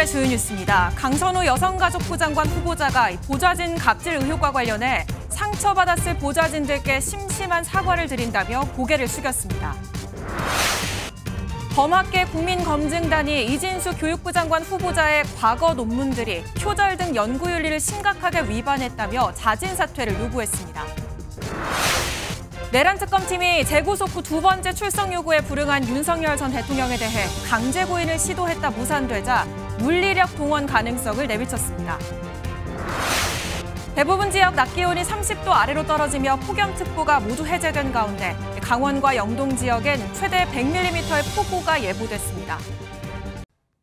오늘의 주요 뉴스입니다. 강선우 여성가족부 장관 후보자가 보좌진 갑질 의혹과 관련해 상처받았을 보좌진들께 심심한 사과를 드린다며 고개를 숙였습니다. 범학계 국민검증단이 이진수 교육부 장관 후보자의 과거 논문들이 표절 등 연구윤리를 심각하게 위반했다며 자진 사퇴를 요구했습니다. 내란 특검팀이 재구속 후 두 번째 출석 요구에 불응한 윤석열 전 대통령에 대해 강제 구인을 시도했다 무산되자 물리력 동원 가능성을 내비쳤습니다. 대부분 지역 낮 기온이 30도 아래로 떨어지며 폭염특보가 모두 해제된 가운데 강원과 영동 지역엔 최대 100mm의 폭우가 예보됐습니다.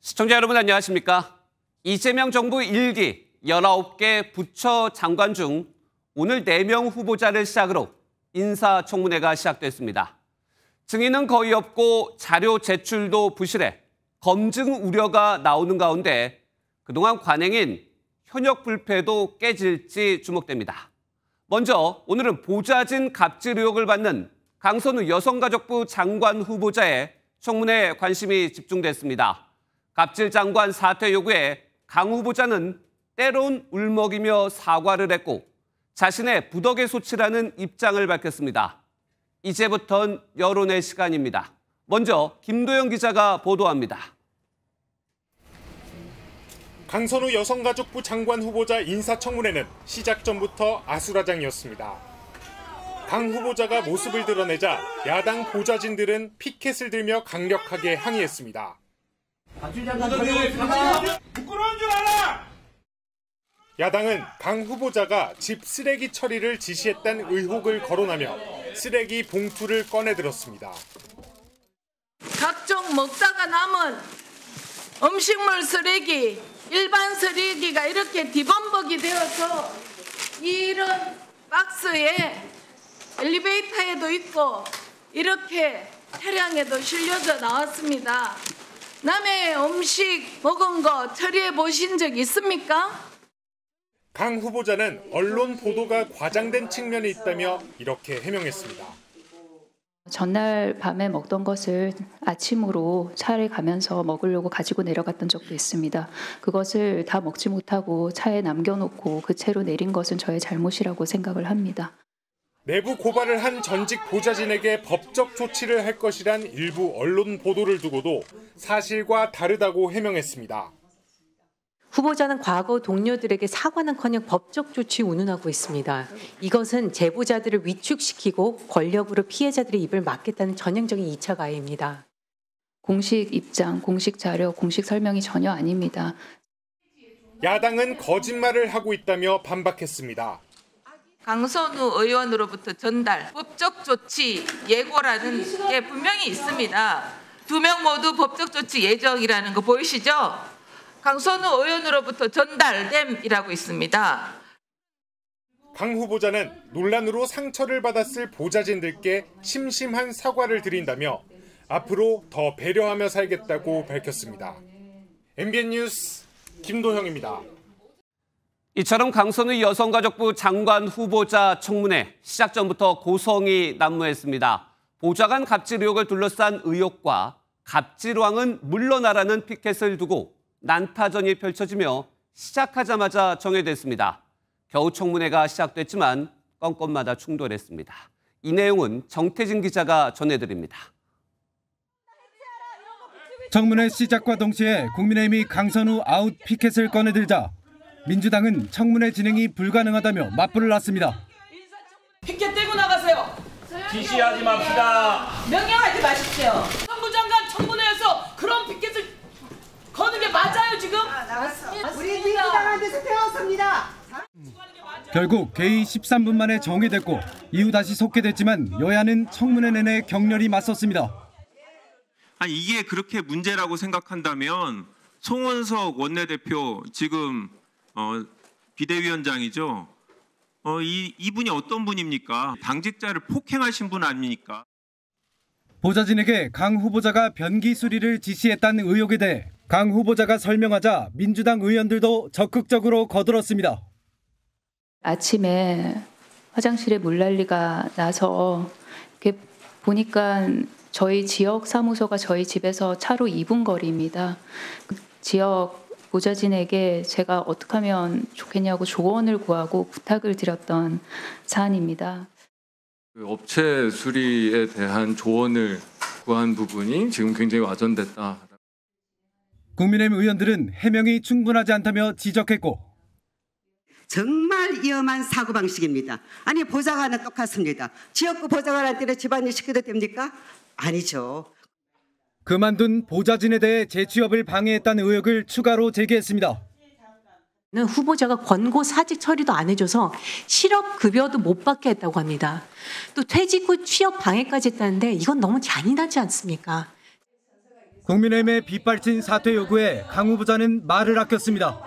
시청자 여러분 안녕하십니까? 이재명 정부 1기 19개 부처 장관 중 오늘 4명 후보자를 시작으로 인사청문회가 시작됐습니다. 증인은 거의 없고 자료 제출도 부실해 검증 우려가 나오는 가운데 그동안 관행인 현역 불패도 깨질지 주목됩니다. 먼저 오늘은 보좌진 갑질 의혹을 받는 강선우 여성가족부 장관 후보자의 청문회에 관심이 집중됐습니다. 갑질 장관 사퇴 요구에 강 후보자는 때론 울먹이며 사과를 했고 자신의 부덕의 소치라는 입장을 밝혔습니다. 이제부턴 여론의 시간입니다. 먼저 김도영 기자가 보도합니다. 강선우 여성가족부 장관 후보자 인사청문회는 시작 전부터 아수라장이었습니다. 강 후보자가 모습을 드러내자 야당 보좌진들은 피켓을 들며 강력하게 항의했습니다. 부끄러운 줄 알아! 야당은 강 후보자가 집 쓰레기 처리를 지시했다는 의혹을 거론하며 쓰레기 봉투를 꺼내들었습니다. 각종 먹다가 남은 음식물 쓰레기, 일반 쓰레기가 이렇게 뒤범벅이 되어서 이런 박스에 엘리베이터에도 있고 이렇게 차량에도 실려져 나왔습니다. 남의 음식 먹은 거 처리해 보신 적 있습니까? 강 후보자는 언론 보도가 과장된 측면이 있다며 이렇게 해명했습니다. 전날 밤에 먹던 것을 아침으로 차에 가면서 먹으려고 가지고 내려갔던 적도 있습니다. 그것을 다 먹지 못하고 차에 남겨놓고 그 채로 내린 것은 저의 잘못이라고 생각을 합니다. 내부 고발을 한 전직 보좌진에게 법적 조치를 할 것이란 일부 언론 보도를 두고도 사실과 다르다고 해명했습니다. 후보자는 과거 동료들에게 사과는커녕 법적 조치 운운하고 있습니다. 이것은 제보자들을 위축시키고 권력으로 피해자들의 입을 막겠다는 전형적인 2차 가해입니다. 공식 입장, 공식 자료, 공식 설명이 전혀 아닙니다. 야당은 거짓말을 하고 있다며 반박했습니다. 강선우 의원으로부터 전달, 법적 조치 예고라는 게 분명히 있습니다. 2명 모두 법적 조치 예정이라는 거 보이시죠? 강선우 의원으로부터 전달됨이라고 있습니다. 강 후보자는 논란으로 상처를 받았을 보좌진들께 심심한 사과를 드린다며 앞으로 더 배려하며 살겠다고 밝혔습니다. MBN 뉴스 김도형입니다. 이처럼 강선우 여성가족부 장관 후보자 청문회 시작 전부터 고성이 난무했습니다. 보좌관 갑질 의혹을 둘러싼 의혹과 갑질왕은 물러나라는 피켓을 두고 난타전이 펼쳐지며 시작하자마자 정회됐습니다. 겨우 청문회가 시작됐지만 건건마다 충돌했습니다. 이 내용은 정태진 기자가 전해드립니다. 청문회 시작과 동시에 국민의힘이 강선우 아웃 피켓을 꺼내들자 민주당은 청문회 진행이 불가능하다며 맞불을 놨습니다. 피켓 떼고 나가세요. 지시하지 맙시다. 명령하지 마십시오. 법무부 장관 청문회에서 그런 피켓을 거는 게 맞아요 지금? 맞습니다. 우리 민주당한테서 배웠습니다. 결국 개의 13분 만에 정회됐고 이후 다시 속개됐지만 여야는 청문회 내내 격렬히 맞섰습니다. 아니 이게 그렇게 문제라고 생각한다면 송원석 원내대표 지금 비대위원장이죠. 이분이 어떤 분입니까? 당직자를 폭행하신 분 아닙니까? 보좌진에게 강 후보자가 변기 수리를 지시했다는 의혹에 대해 강 후보자가 설명하자 민주당 의원들도 적극적으로 거들었습니다. 아침에 화장실에 물난리가 나서 이렇게 보니까 저희 지역 사무소가 저희 집에서 차로 2분 거리입니다. 지역 보좌진에게 제가 어떻게 하면 좋겠냐고 조언을 구하고 부탁을 드렸던 사안입니다. 업체 수리에 대한 조언을 구한 부분이 지금 굉장히 와전됐다. 국민의힘 의원들은 해명이 충분하지 않다며 지적했고 정말 위험한 사고방식입니다. 아니 보좌관은 똑같습니다. 지역구 보좌관한테는 집안일 시켜도 됩니까? 아니죠. 그만둔 보좌진에 대해 재취업을 방해했다는 의혹을 추가로 제기했습니다. 후보자가 권고 사직 처리도 안 해줘서 실업급여도 못 받게 했다고 합니다. 또 퇴직 후 취업 방해까지 했다는데 이건 너무 잔인하지 않습니까? 국민의힘의 빗발친 사퇴 요구에 강 후보자는 말을 아꼈습니다.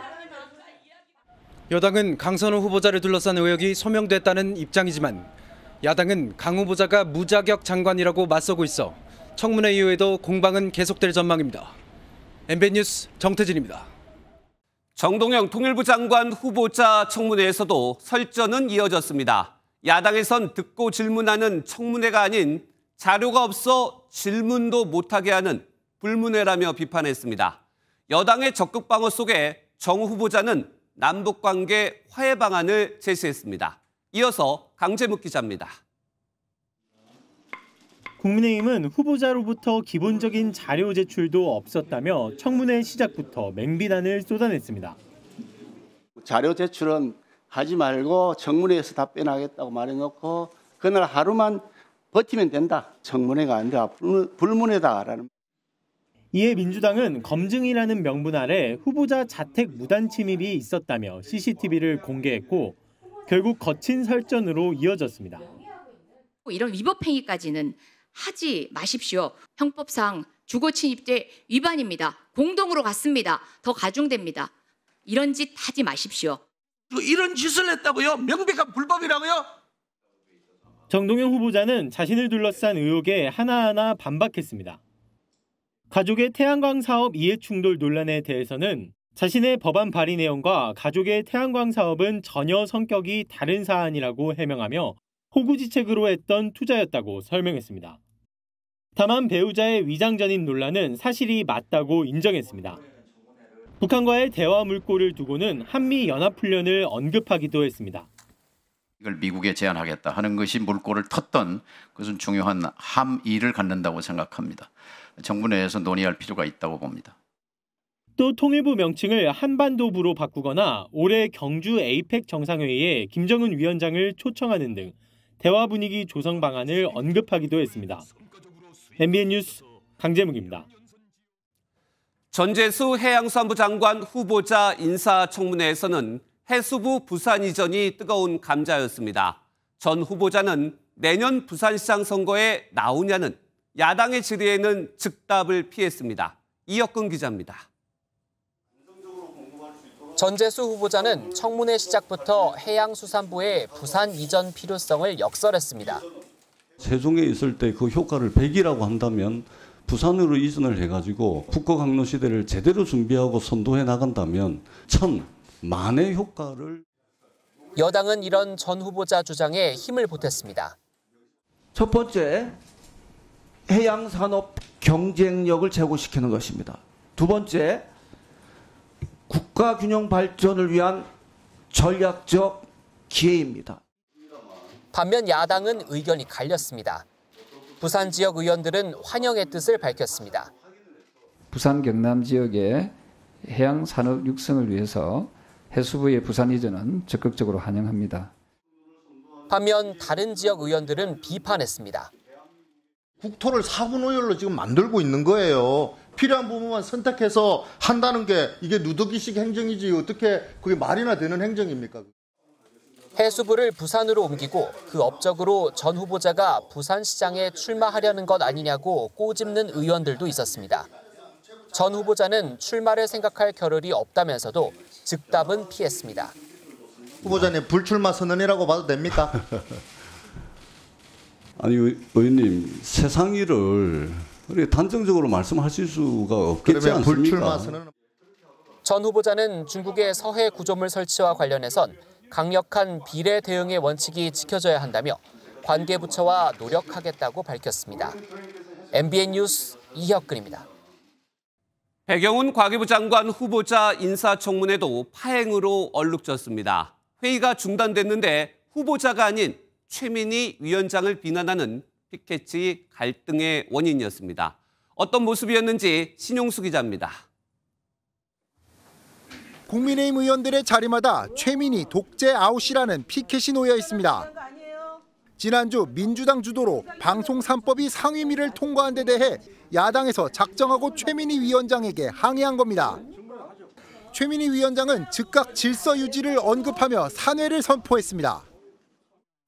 여당은 강선우 후보자를 둘러싼 의혹이 소명됐다는 입장이지만 야당은 강 후보자가 무자격 장관이라고 맞서고 있어 청문회 이후에도 공방은 계속될 전망입니다. MBN 뉴스 정태진입니다. 정동영 통일부 장관 후보자 청문회에서도 설전은 이어졌습니다. 야당에선 듣고 질문하는 청문회가 아닌 자료가 없어 질문도 못하게 하는 불문회라며 비판했습니다. 여당의 적극 방어 속에 정 후보자는 남북관계 화해 방안을 제시했습니다. 이어서 강재묵 기자입니다. 국민의힘은 후보자로부터 기본적인 자료 제출도 없었다며 청문회 시작부터 맹비난을 쏟아냈습니다. 자료 제출은 하지 말고 청문회에서 답변하겠다고 말해놓고 그날 하루만 버티면 된다. 청문회가 아니라 불문회다라는. 이에 민주당은 검증이라는 명분 아래 후보자 자택 무단 침입이 있었다며 CCTV를 공개했고 결국 거친 설전으로 이어졌습니다. 이런 위법 행위까지는 하지 마십시오. 형법상 주거침입죄 위반입니다. 공동으로 갔습니다. 더 가중됩니다. 이런 짓 하지 마십시오. 이런 짓을 했다고요? 명백한 불법이라고요? 정동영 후보자는 자신을 둘러싼 의혹에 하나하나 반박했습니다. 가족의 태양광 사업 이해충돌 논란에 대해서는 자신의 법안 발의 내용과 가족의 태양광 사업은 전혀 성격이 다른 사안이라고 해명하며 호구지책으로 했던 투자였다고 설명했습니다. 다만 배우자의 위장전입 논란은 사실이 맞다고 인정했습니다. 북한과의 대화 물꼬를 두고는 한미연합훈련을 언급하기도 했습니다. 이걸 미국에 제안하겠다 하는 것이 물꼬를 텄던 그것은 중요한 함의를 갖는다고 생각합니다. 정부 내에서 논의할 필요가 있다고 봅니다. 또 통일부 명칭을 한반도부로 바꾸거나 올해 경주 에이펙 정상회의에 김정은 위원장을 초청하는 등 대화 분위기 조성 방안을 언급하기도 했습니다. MBN 뉴스 강재묵입니다. 전재수 해양수산부 장관 후보자 인사청문회에서는 해수부 부산 이전이 뜨거운 감자였습니다. 전 후보자는 내년 부산시장 선거에 나오냐는 야당의 질의에는 즉답을 피했습니다. 이혁근 기자입니다. 전재수 후보자는 청문회 시작부터 해양수산부의 부산 이전 필요성을 역설했습니다. 세종에 있을 때 그 효과를 100이라고 한다면 부산으로 이전을 해가지고 국가 강로 시대를 제대로 준비하고 선도해 나간다면 1000만의 효과를. 여당은 이런 전 후보자 주장에 힘을 보탰습니다. 첫 번째, 해양산업 경쟁력을 제고시키는 것입니다. 두 번째, 국가 균형 발전을 위한 전략적 기회입니다. 반면 야당은 의견이 갈렸습니다. 부산 지역 의원들은 환영의 뜻을 밝혔습니다. 부산 경남 지역의 해양 산업 육성을 위해서 해수부의 부산 이전은 적극적으로 환영합니다. 반면 다른 지역 의원들은 비판했습니다. 국토를 사분오열로 지금 만들고 있는 거예요. 필요한 부분만 선택해서 한다는 게 이게 누더기식 행정이지 어떻게 그게 말이나 되는 행정입니까? 해수부를 부산으로 옮기고 그 업적으로 전 후보자가 부산시장에 출마하려는 것 아니냐고 꼬집는 의원들도 있었습니다. 전 후보자는 출마를 생각할 겨를이 없다면서도 즉답은 피했습니다. 후보자님 불출마 선언이라고 봐도 됩니까? 아니 의원님 세상 일을 단정적으로 말씀하실 수가 없겠지 않습니까? 불출마 선언. 전 후보자는 중국의 서해 구조물 설치와 관련해선 강력한 비례 대응의 원칙이 지켜져야 한다며 관계부처와 노력하겠다고 밝혔습니다. MBN 뉴스 이혁근입니다. 배경훈 과기부 장관 후보자 인사청문회도 파행으로 얼룩졌습니다. 회의가 중단됐는데 후보자가 아닌 최민희 위원장을 비난하는 피켓이 갈등의 원인이었습니다. 어떤 모습이었는지 신용수 기자입니다. 국민의힘 의원들의 자리마다 최민희 독재 아웃이라는 피켓이 놓여 있습니다. 지난주 민주당 주도로 방송 3법이 상임위를 통과한 데 대해 야당에서 작정하고 최민희 위원장에게 항의한 겁니다. 최민희 위원장은 즉각 질서 유지를 언급하며 산회를 선포했습니다.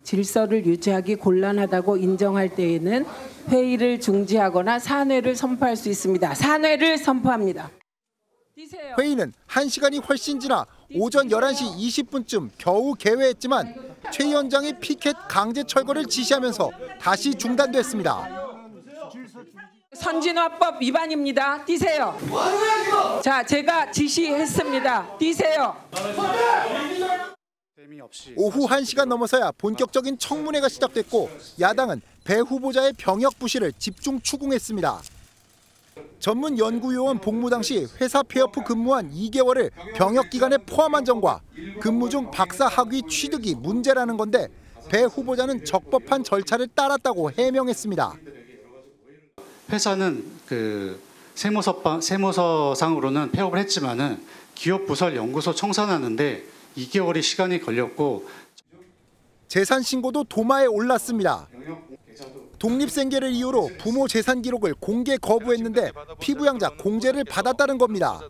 질서를 유지하기 곤란하다고 인정할 때에는 회의를 중지하거나 산회를 선포할 수 있습니다. 산회를 선포합니다. 회의는 1시간이 훨씬 지나 오전 11시 20분쯤 겨우 개회했지만 최 위원장이 피켓 강제 철거를 지시하면서 다시 중단됐습니다. 선진화법 위반입니다. 뛰세요. 자, 제가 지시했습니다. 뛰세요. 오후 1시가 넘어서야 본격적인 청문회가 시작됐고 야당은 배 후보자의 병역 부실을 집중 추궁했습니다. 전문 연구요원 복무 당시 회사 폐업 후 근무한 2개월을 병역 기간에 포함한 점과 근무 중 박사 학위 취득이 문제라는 건데 배 후보자는 적법한 절차를 따랐다고 해명했습니다. 회사는 세무서상으로는 폐업을 했지만은 기업 부설 연구소 청산하는데 2개월의 시간이 걸렸고 재산 신고도 도마에 올랐습니다. 독립생계를 이유로 부모 재산 기록을 공개 거부했는데 피부양자 공제를 받았다는 겁니다.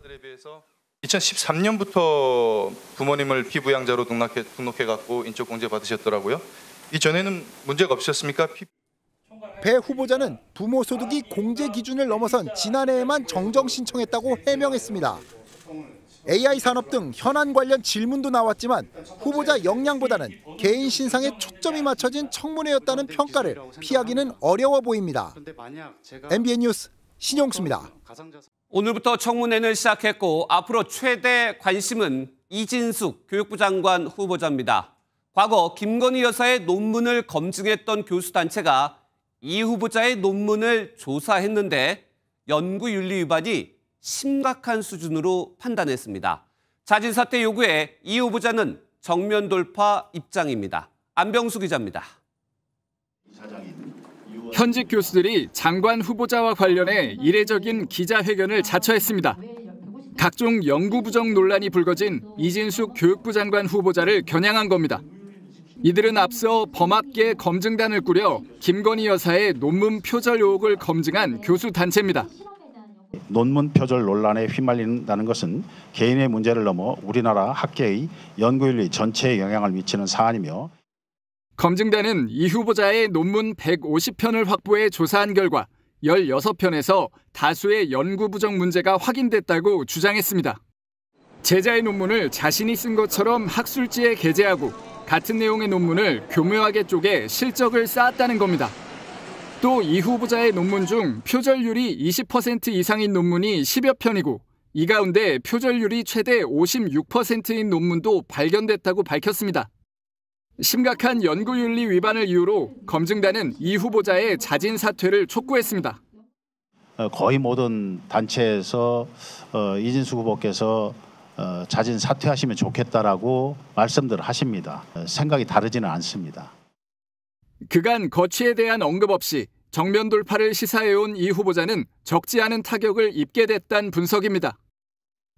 2013년부터 부모님을 피부양자로 등록해갖고 인적 공제 받으셨더라고요. 이전에는 문제가 없으셨습니까? 배 후보자는 부모 소득이 공제 기준을 넘어선 지난해에만 정정 신청했다고 해명했습니다. AI 산업 등 현안 관련 질문도 나왔지만 후보자 역량보다는 개인 신상에 초점이 맞춰진 청문회였다는 평가를 피하기는 어려워 보입니다. MBN 뉴스 신용수입니다. 오늘부터 청문회는 시작했고 앞으로 최대 관심은 이진숙 교육부 장관 후보자입니다. 과거 김건희 여사의 논문을 검증했던 교수단체가 이 후보자의 논문을 조사했는데 연구윤리 위반이 심각한 수준으로 판단했습니다. 자진 사퇴 요구에 이 후보자는 정면 돌파 입장입니다. 안병수 기자입니다. 현직 교수들이 장관 후보자와 관련해 이례적인 기자회견을 자처했습니다. 각종 연구 부정 논란이 불거진 이진숙 교육부 장관 후보자를 겨냥한 겁니다. 이들은 앞서 범학계 검증단을 꾸려 김건희 여사의 논문 표절 의혹을 검증한 교수 단체입니다. 논문 표절 논란에 휘말린다는 것은 개인의 문제를 넘어 우리나라 학계의 연구윤리 전체에 영향을 미치는 사안이며 검증단은 이 후보자의 논문 150편을 확보해 조사한 결과 16편에서 다수의 연구 부정 문제가 확인됐다고 주장했습니다. 제자의 논문을 자신이 쓴 것처럼 학술지에 게재하고 같은 내용의 논문을 교묘하게 쪼개 실적을 쌓았다는 겁니다. 또 이 후보자의 논문 중 표절률이 20% 이상인 논문이 10여 편이고 이 가운데 표절률이 최대 56%인 논문도 발견됐다고 밝혔습니다. 심각한 연구윤리 위반을 이유로 검증단은 이 후보자의 자진 사퇴를 촉구했습니다. 거의 모든 단체에서 이진숙 후보께서 자진 사퇴하시면 좋겠다라고 말씀들을 하십니다. 생각이 다르지는 않습니다. 그간 거취에 대한 언급 없이 정면 돌파를 시사해온 이 후보자는 적지 않은 타격을 입게 됐다는 분석입니다.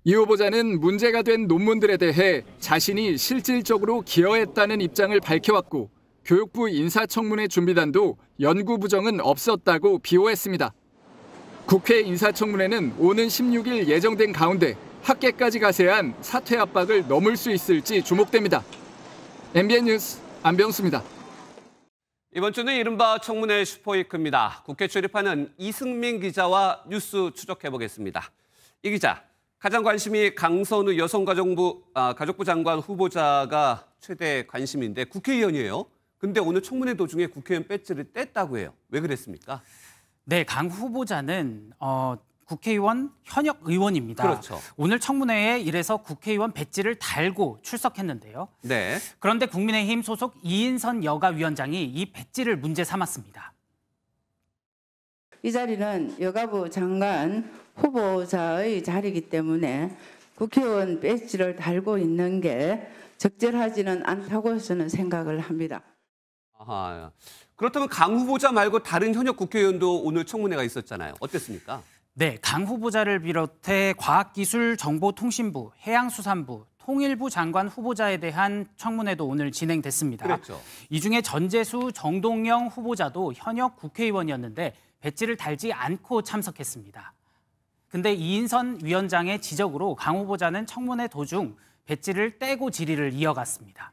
이 후보자는 문제가 된 논문들에 대해 자신이 실질적으로 기여했다는 입장을 밝혀왔고 교육부 인사청문회 준비단도 연구 부정은 없었다고 비호했습니다. 국회 인사청문회는 오는 16일 예정된 가운데 학계까지 가세한 사퇴 압박을 넘을 수 있을지 주목됩니다. MBN 뉴스 안병수입니다. 이번 주는 이른바 청문회 슈퍼위크입니다. 국회 출입하는 이승민 기자와 뉴스 추적해보겠습니다. 이 기자, 가장 관심이 강선우 가족부 장관 후보자가 최대 관심인데 국회의원이에요. 근데 오늘 청문회 도중에 국회의원 배지를 뗐다고 해요. 왜 그랬습니까? 네, 강 후보자는 국회의원 현역 의원입니다. 그렇죠. 오늘 청문회에 이래서 국회의원 배지를 달고 출석했는데요. 네. 그런데 국민의힘 소속 이인선 여가위원장이 이 배지를 문제 삼았습니다. 이 자리는 여가부 장관 후보자의 자리이기 때문에 국회의원 배지를 달고 있는 게 적절하지는 않다고 저는 생각을 합니다. 아하, 그렇다면 강 후보자 말고 다른 현역 국회의원도 오늘 청문회가 있었잖아요. 어땠습니까? 네, 강 후보자를 비롯해 과학기술정보통신부, 해양수산부, 통일부 장관 후보자에 대한 청문회도 오늘 진행됐습니다. 그렇죠. 이 중에 전재수, 정동영 후보자도 현역 국회의원이었는데 배지를 달지 않고 참석했습니다. 근데 이인선 위원장의 지적으로 강 후보자는 청문회 도중 배지를 떼고 질의를 이어갔습니다.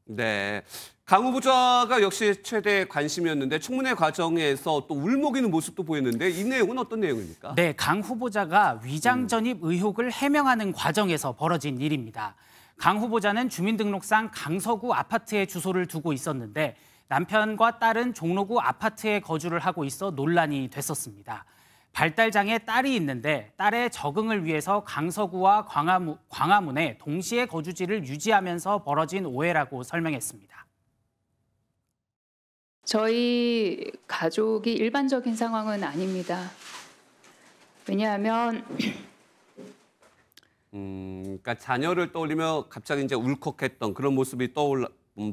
네, 강 후보자가 역시 최대 관심이었는데 청문회 과정에서 또 울먹이는 모습도 보였는데 이 내용은 어떤 내용입니까? 네, 강 후보자가 위장 전입 의혹을 해명하는 과정에서 벌어진 일입니다. 강 후보자는 주민등록상 강서구 아파트에 주소를 두고 있었는데 남편과 딸은 종로구 아파트에 거주를 하고 있어 논란이 됐었습니다. 발달장애 딸이 있는데 딸의 적응을 위해서 강서구와 광화문에 동시에 거주지를 유지하면서 벌어진 오해라고 설명했습니다. 저희 가족이 일반적인 상황은 아닙니다. 왜냐하면 그러니까 자녀를 떠올리며 갑자기 이제 울컥했던 그런 모습이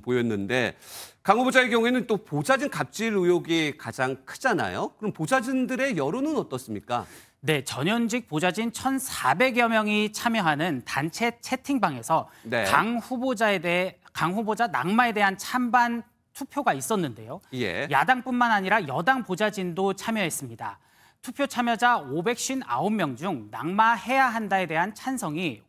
보였는데 강 후보자의 경우에는 또 보좌진 갑질 의혹이 가장 크잖아요. 그럼 보좌진들의 여론은 어떻습니까? 네, 전현직 보좌진 1,400여 명이 참여하는 단체 채팅방에서 네. 강 후보자 낙마에 대한 찬반 투표가 있었는데요. 예. 야당뿐만 아니라 여당 보좌진도 참여했습니다. 투표 참여자 559명 중 낙마해야 한다에 대한 찬성이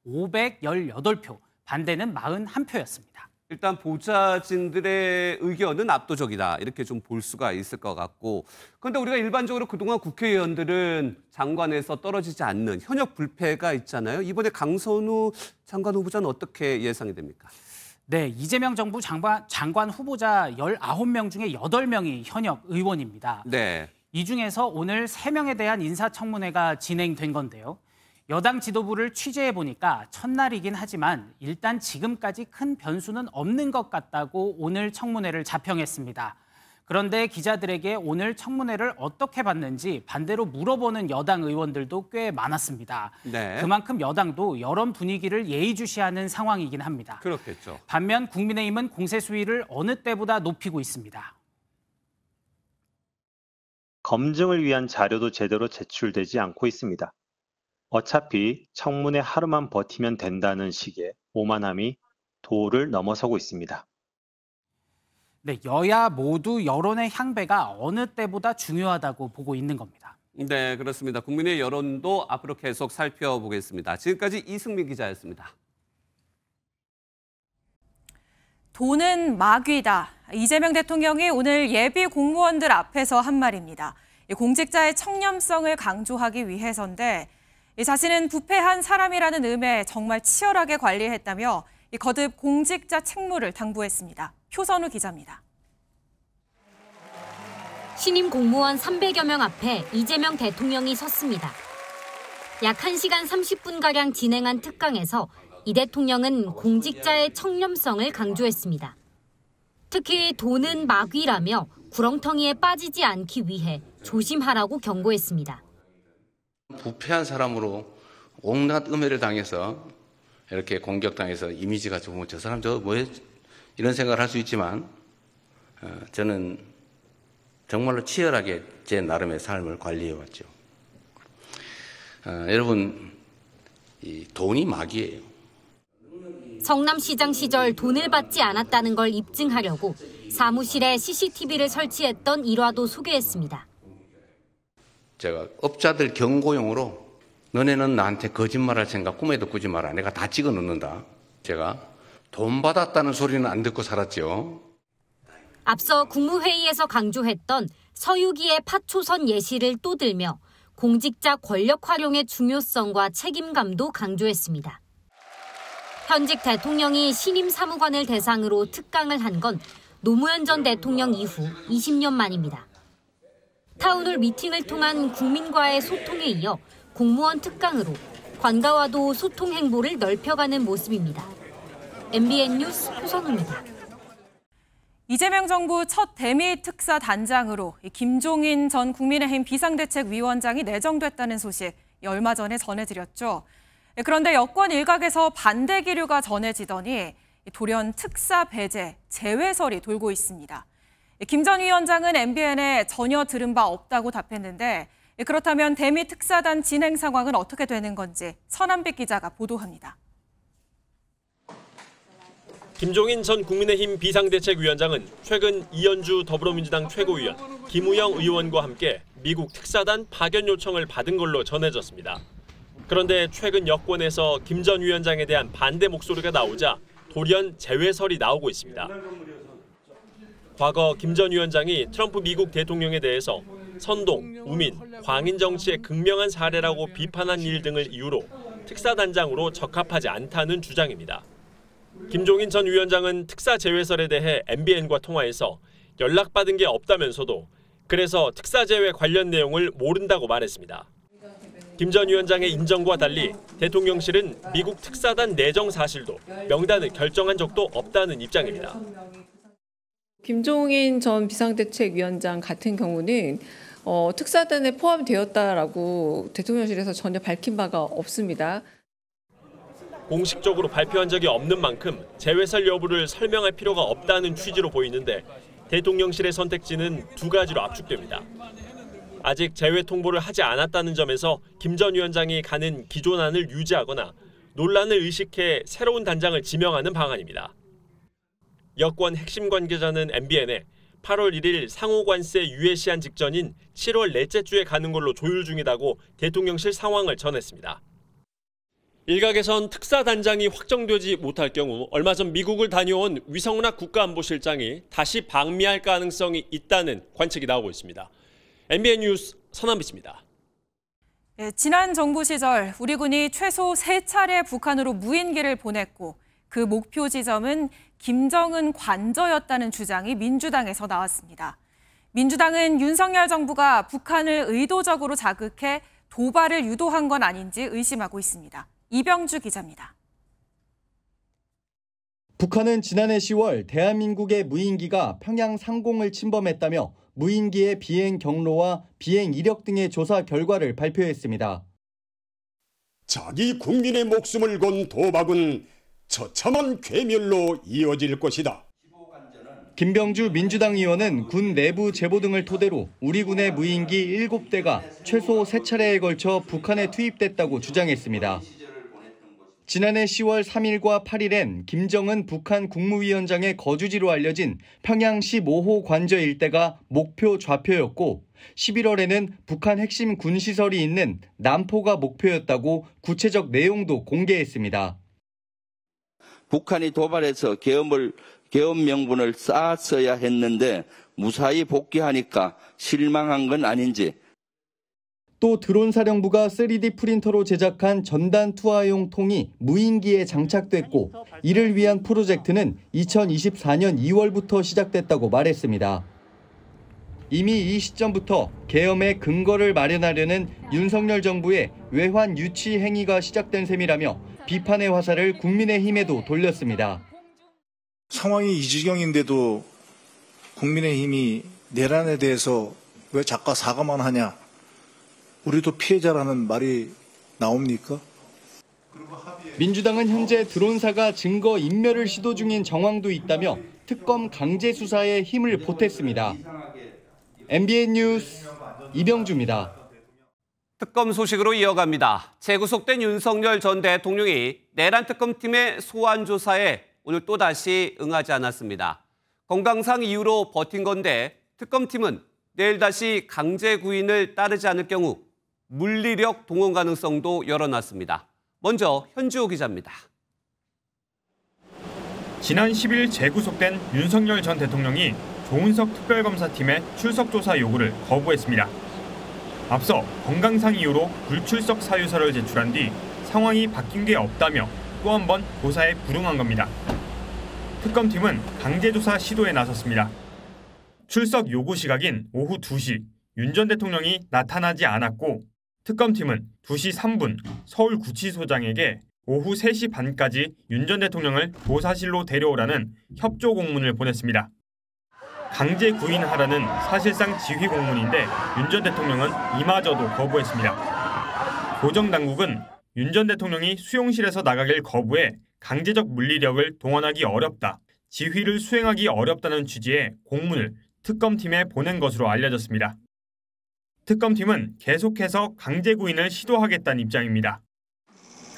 518표, 반대는 41표였습니다. 일단 보좌진들의 의견은 압도적이다. 이렇게 좀 볼 수가 있을 것 같고. 그런데 우리가 일반적으로 그동안 국회의원들은 장관에서 떨어지지 않는 현역 불패가 있잖아요. 이번에 강선우 장관 후보자는 어떻게 예상이 됩니까? 네, 이재명 정부 장관 후보자 19명 중에 8명이 현역 의원입니다. 네. 이 중에서 오늘 3명에 대한 인사청문회가 진행된 건데요. 여당 지도부를 취재해 보니까 첫날이긴 하지만 일단 지금까지 큰 변수는 없는 것 같다고 오늘 청문회를 자평했습니다. 그런데 기자들에게 오늘 청문회를 어떻게 봤는지 반대로 물어보는 여당 의원들도 꽤 많았습니다. 네. 그만큼 여당도 여론 분위기를 예의주시하는 상황이긴 합니다. 그렇겠죠. 반면 국민의힘은 공세 수위를 어느 때보다 높이고 있습니다. 검증을 위한 자료도 제대로 제출되지 않고 있습니다. 어차피 청문회 하루만 버티면 된다는 식의 오만함이 도를 넘어서고 있습니다. 네, 여야 모두 여론의 향배가 어느 때보다 중요하다고 보고 있는 겁니다. 네, 그렇습니다. 국민의 여론도 앞으로 계속 살펴보겠습니다. 지금까지 이승민 기자였습니다. 돈은 마귀다. 이재명 대통령이 오늘 예비 공무원들 앞에서 한 말입니다. 공직자의 청렴성을 강조하기 위해서인데 자신은 부패한 사람이라는 음에 정말 치열하게 관리했다며 거듭 공직자 책무를 당부했습니다. 표선우 기자입니다. 신임 공무원 300여 명 앞에 이재명 대통령이 섰습니다. 약 1시간 30분가량 진행한 특강에서 이 대통령은 공직자의 청렴성을 강조했습니다. 특히 돈은 마귀라며 구렁텅이에 빠지지 않기 위해 조심하라고 경고했습니다. 부패한 사람으로 온갖 음해를 당해서 이렇게 공격당해서 이미지가 좋으면 저 사람 저 뭐해 이런 생각을 할 수 있지만 저는 정말로 치열하게 제 나름의 삶을 관리해왔죠. 여러분, 이 돈이 마귀예요. 성남시장 시절 돈을 받지 않았다는 걸 입증하려고 사무실에 CCTV를 설치했던 일화도 소개했습니다. 제가 업자들 경고용으로 너네는 나한테 거짓말할 생각 꿈에도 꾸지 마라. 내가 다 찍어 놓는다. 제가 돈 받았다는 소리는 안 듣고 살았죠. 앞서 국무회의에서 강조했던 서유기의 파초선 예시를 또 들며 공직자 권력 활용의 중요성과 책임감도 강조했습니다. 현직 대통령이 신임 사무관을 대상으로 특강을 한 건 노무현 전 대통령 이후 20년 만입니다. 타운홀 미팅을 통한 국민과의 소통에 이어 공무원 특강으로 관가와도 소통 행보를 넓혀가는 모습입니다. MBN 뉴스 표선우입니다. 이재명 정부 첫 대미 특사 단장으로 김종인 전 국민의힘 비상대책위원장이 내정됐다는 소식 얼마 전에 전해드렸죠. 그런데 여권 일각에서 반대 기류가 전해지더니 돌연 특사 배제, 제외설이 돌고 있습니다. 김 전 위원장은 MBN에 전혀 들은 바 없다고 답했는데 그렇다면 대미 특사단 진행 상황은 어떻게 되는 건지 서남빛 기자가 보도합니다. 김종인 전 국민의힘 비상대책위원장은 최근 이현주 더불어민주당 최고위원, 김우영 의원과 함께 미국 특사단 파견 요청을 받은 걸로 전해졌습니다. 그런데 최근 여권에서 김 전 위원장에 대한 반대 목소리가 나오자 돌연 제외설이 나오고 있습니다. 과거 김 전 위원장이 트럼프 미국 대통령에 대해서 선동, 우민, 광인 정치의 극명한 사례라고 비판한 일 등을 이유로 특사단장으로 적합하지 않다는 주장입니다. 김종인 전 위원장은 특사 제외설에 대해 MBN과 통화해서 연락받은 게 없다면서도 그래서 특사 제외 관련 내용을 모른다고 말했습니다. 김 전 위원장의 인정과 달리 대통령실은 미국 특사단 내정 사실도 명단을 결정한 적도 없다는 입장입니다. 김종인 전 비상대책위원장 같은 경우는 특사단에 포함되었다라고 대통령실에서 전혀 밝힌 바가 없습니다. 공식적으로 발표한 적이 없는 만큼 제외설 여부를 설명할 필요가 없다는 취지로 보이는데 대통령실의 선택지는 두 가지로 압축됩니다. 아직 제외 통보를 하지 않았다는 점에서 김 전 위원장이 가는 기존안을 유지하거나 논란을 의식해 새로운 단장을 지명하는 방안입니다. 여권 핵심 관계자는 MBN에 8월 1일 상호관세 유예 시한 직전인 7월 넷째 주에 가는 걸로 조율 중이다고 대통령실 상황을 전했습니다. 일각에선 특사단장이 확정되지 못할 경우 얼마 전 미국을 다녀온 위성락 국가안보실장이 다시 방미할 가능성이 있다는 관측이 나오고 있습니다. MBN 뉴스 서남빛입니다. 지난 정부 시절 우리 군이 최소 3차례 북한으로 무인기를 보냈고 그 목표 지점은 김정은 관저였다는 주장이 민주당에서 나왔습니다. 민주당은 윤석열 정부가 북한을 의도적으로 자극해 도발을 유도한 건 아닌지 의심하고 있습니다. 이병주 기자입니다. 북한은 지난해 10월 대한민국의 무인기가 평양 상공을 침범했다며 무인기의 비행 경로와 비행 이력 등의 조사 결과를 발표했습니다. 자기 국민의 목숨을 건 도박은 처참한 괴멸로 이어질 것이다. 김병주 민주당 의원은 군 내부 제보 등을 토대로 우리 군의 무인기 7대가 최소 3차례에 걸쳐 북한에 투입됐다고 주장했습니다. 지난해 10월 3일과 8일엔 김정은 북한 국무위원장의 거주지로 알려진 평양 15호 관저 일대가 목표 좌표였고 11월에는 북한 핵심 군시설이 있는 남포가 목표였다고 구체적 내용도 공개했습니다. 북한이 도발해서 계엄 명분을 쌓았어야 했는데 무사히 복귀하니까 실망한 건 아닌지. 또 드론 사령부가 3D 프린터로 제작한 전단 투하용 통이 무인기에 장착됐고 이를 위한 프로젝트는 2024년 2월부터 시작됐다고 말했습니다. 이미 이 시점부터 계엄의 근거를 마련하려는 윤석열 정부의 외환 유치 행위가 시작된 셈이라며 비판의 화살을 국민의힘에도 돌렸습니다. 상황이 이 지경인데도 국민의힘이 내란에 대해서 왜 자꾸 사과만 하냐? 우리도 피해자라는 말이 나옵니까? 민주당은 현재 드론사가 증거 인멸을 시도 중인 정황도 있다며 특검 강제 수사에 힘을 보탰습니다. MBN 뉴스 이병주입니다. 특검 소식으로 이어갑니다. 재구속된 윤석열 전 대통령이 내란 특검팀의 소환 조사에 오늘 또다시 응하지 않았습니다. 건강상 이유로 버틴 건데 특검팀은 내일 다시 강제 구인을 따르지 않을 경우 물리력 동원 가능성도 열어놨습니다. 먼저 현주호 기자입니다. 지난 10일 재구속된 윤석열 전 대통령이 조은석 특별검사팀의 출석 조사 요구를 거부했습니다. 앞서 건강상 이유로 불출석 사유서를 제출한 뒤 상황이 바뀐 게 없다며 또 한 번 조사에 불응한 겁니다. 특검팀은 강제조사 시도에 나섰습니다. 출석 요구 시각인 오후 2시 윤 전 대통령이 나타나지 않았고 특검팀은 2시 3분 서울구치소장에게 오후 3시 반까지 윤 전 대통령을 조사실로 데려오라는 협조 공문을 보냈습니다. 강제 구인하라는 사실상 지휘 공문인데 윤 전 대통령은 이마저도 거부했습니다. 교정당국은 윤 전 대통령이 수용실에서 나가길 거부해 강제적 물리력을 동원하기 어렵다, 지휘를 수행하기 어렵다는 취지의 공문을 특검팀에 보낸 것으로 알려졌습니다. 특검팀은 계속해서 강제 구인을 시도하겠다는 입장입니다.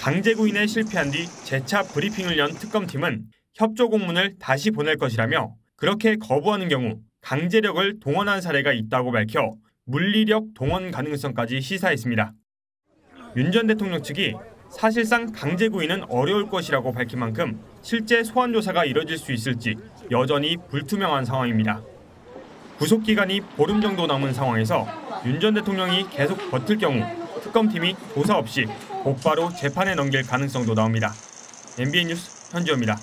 강제 구인에 실패한 뒤 재차 브리핑을 연 특검팀은 협조 공문을 다시 보낼 것이라며 그렇게 거부하는 경우 강제력을 동원한 사례가 있다고 밝혀 물리력 동원 가능성까지 시사했습니다. 윤 전 대통령 측이 사실상 강제 구인은 어려울 것이라고 밝힌 만큼 실제 소환 조사가 이뤄질 수 있을지 여전히 불투명한 상황입니다. 구속 기간이 보름 정도 남은 상황에서 윤 전 대통령이 계속 버틸 경우 특검팀이 조사 없이 곧바로 재판에 넘길 가능성도 나옵니다. MBN 뉴스 현지호입니다.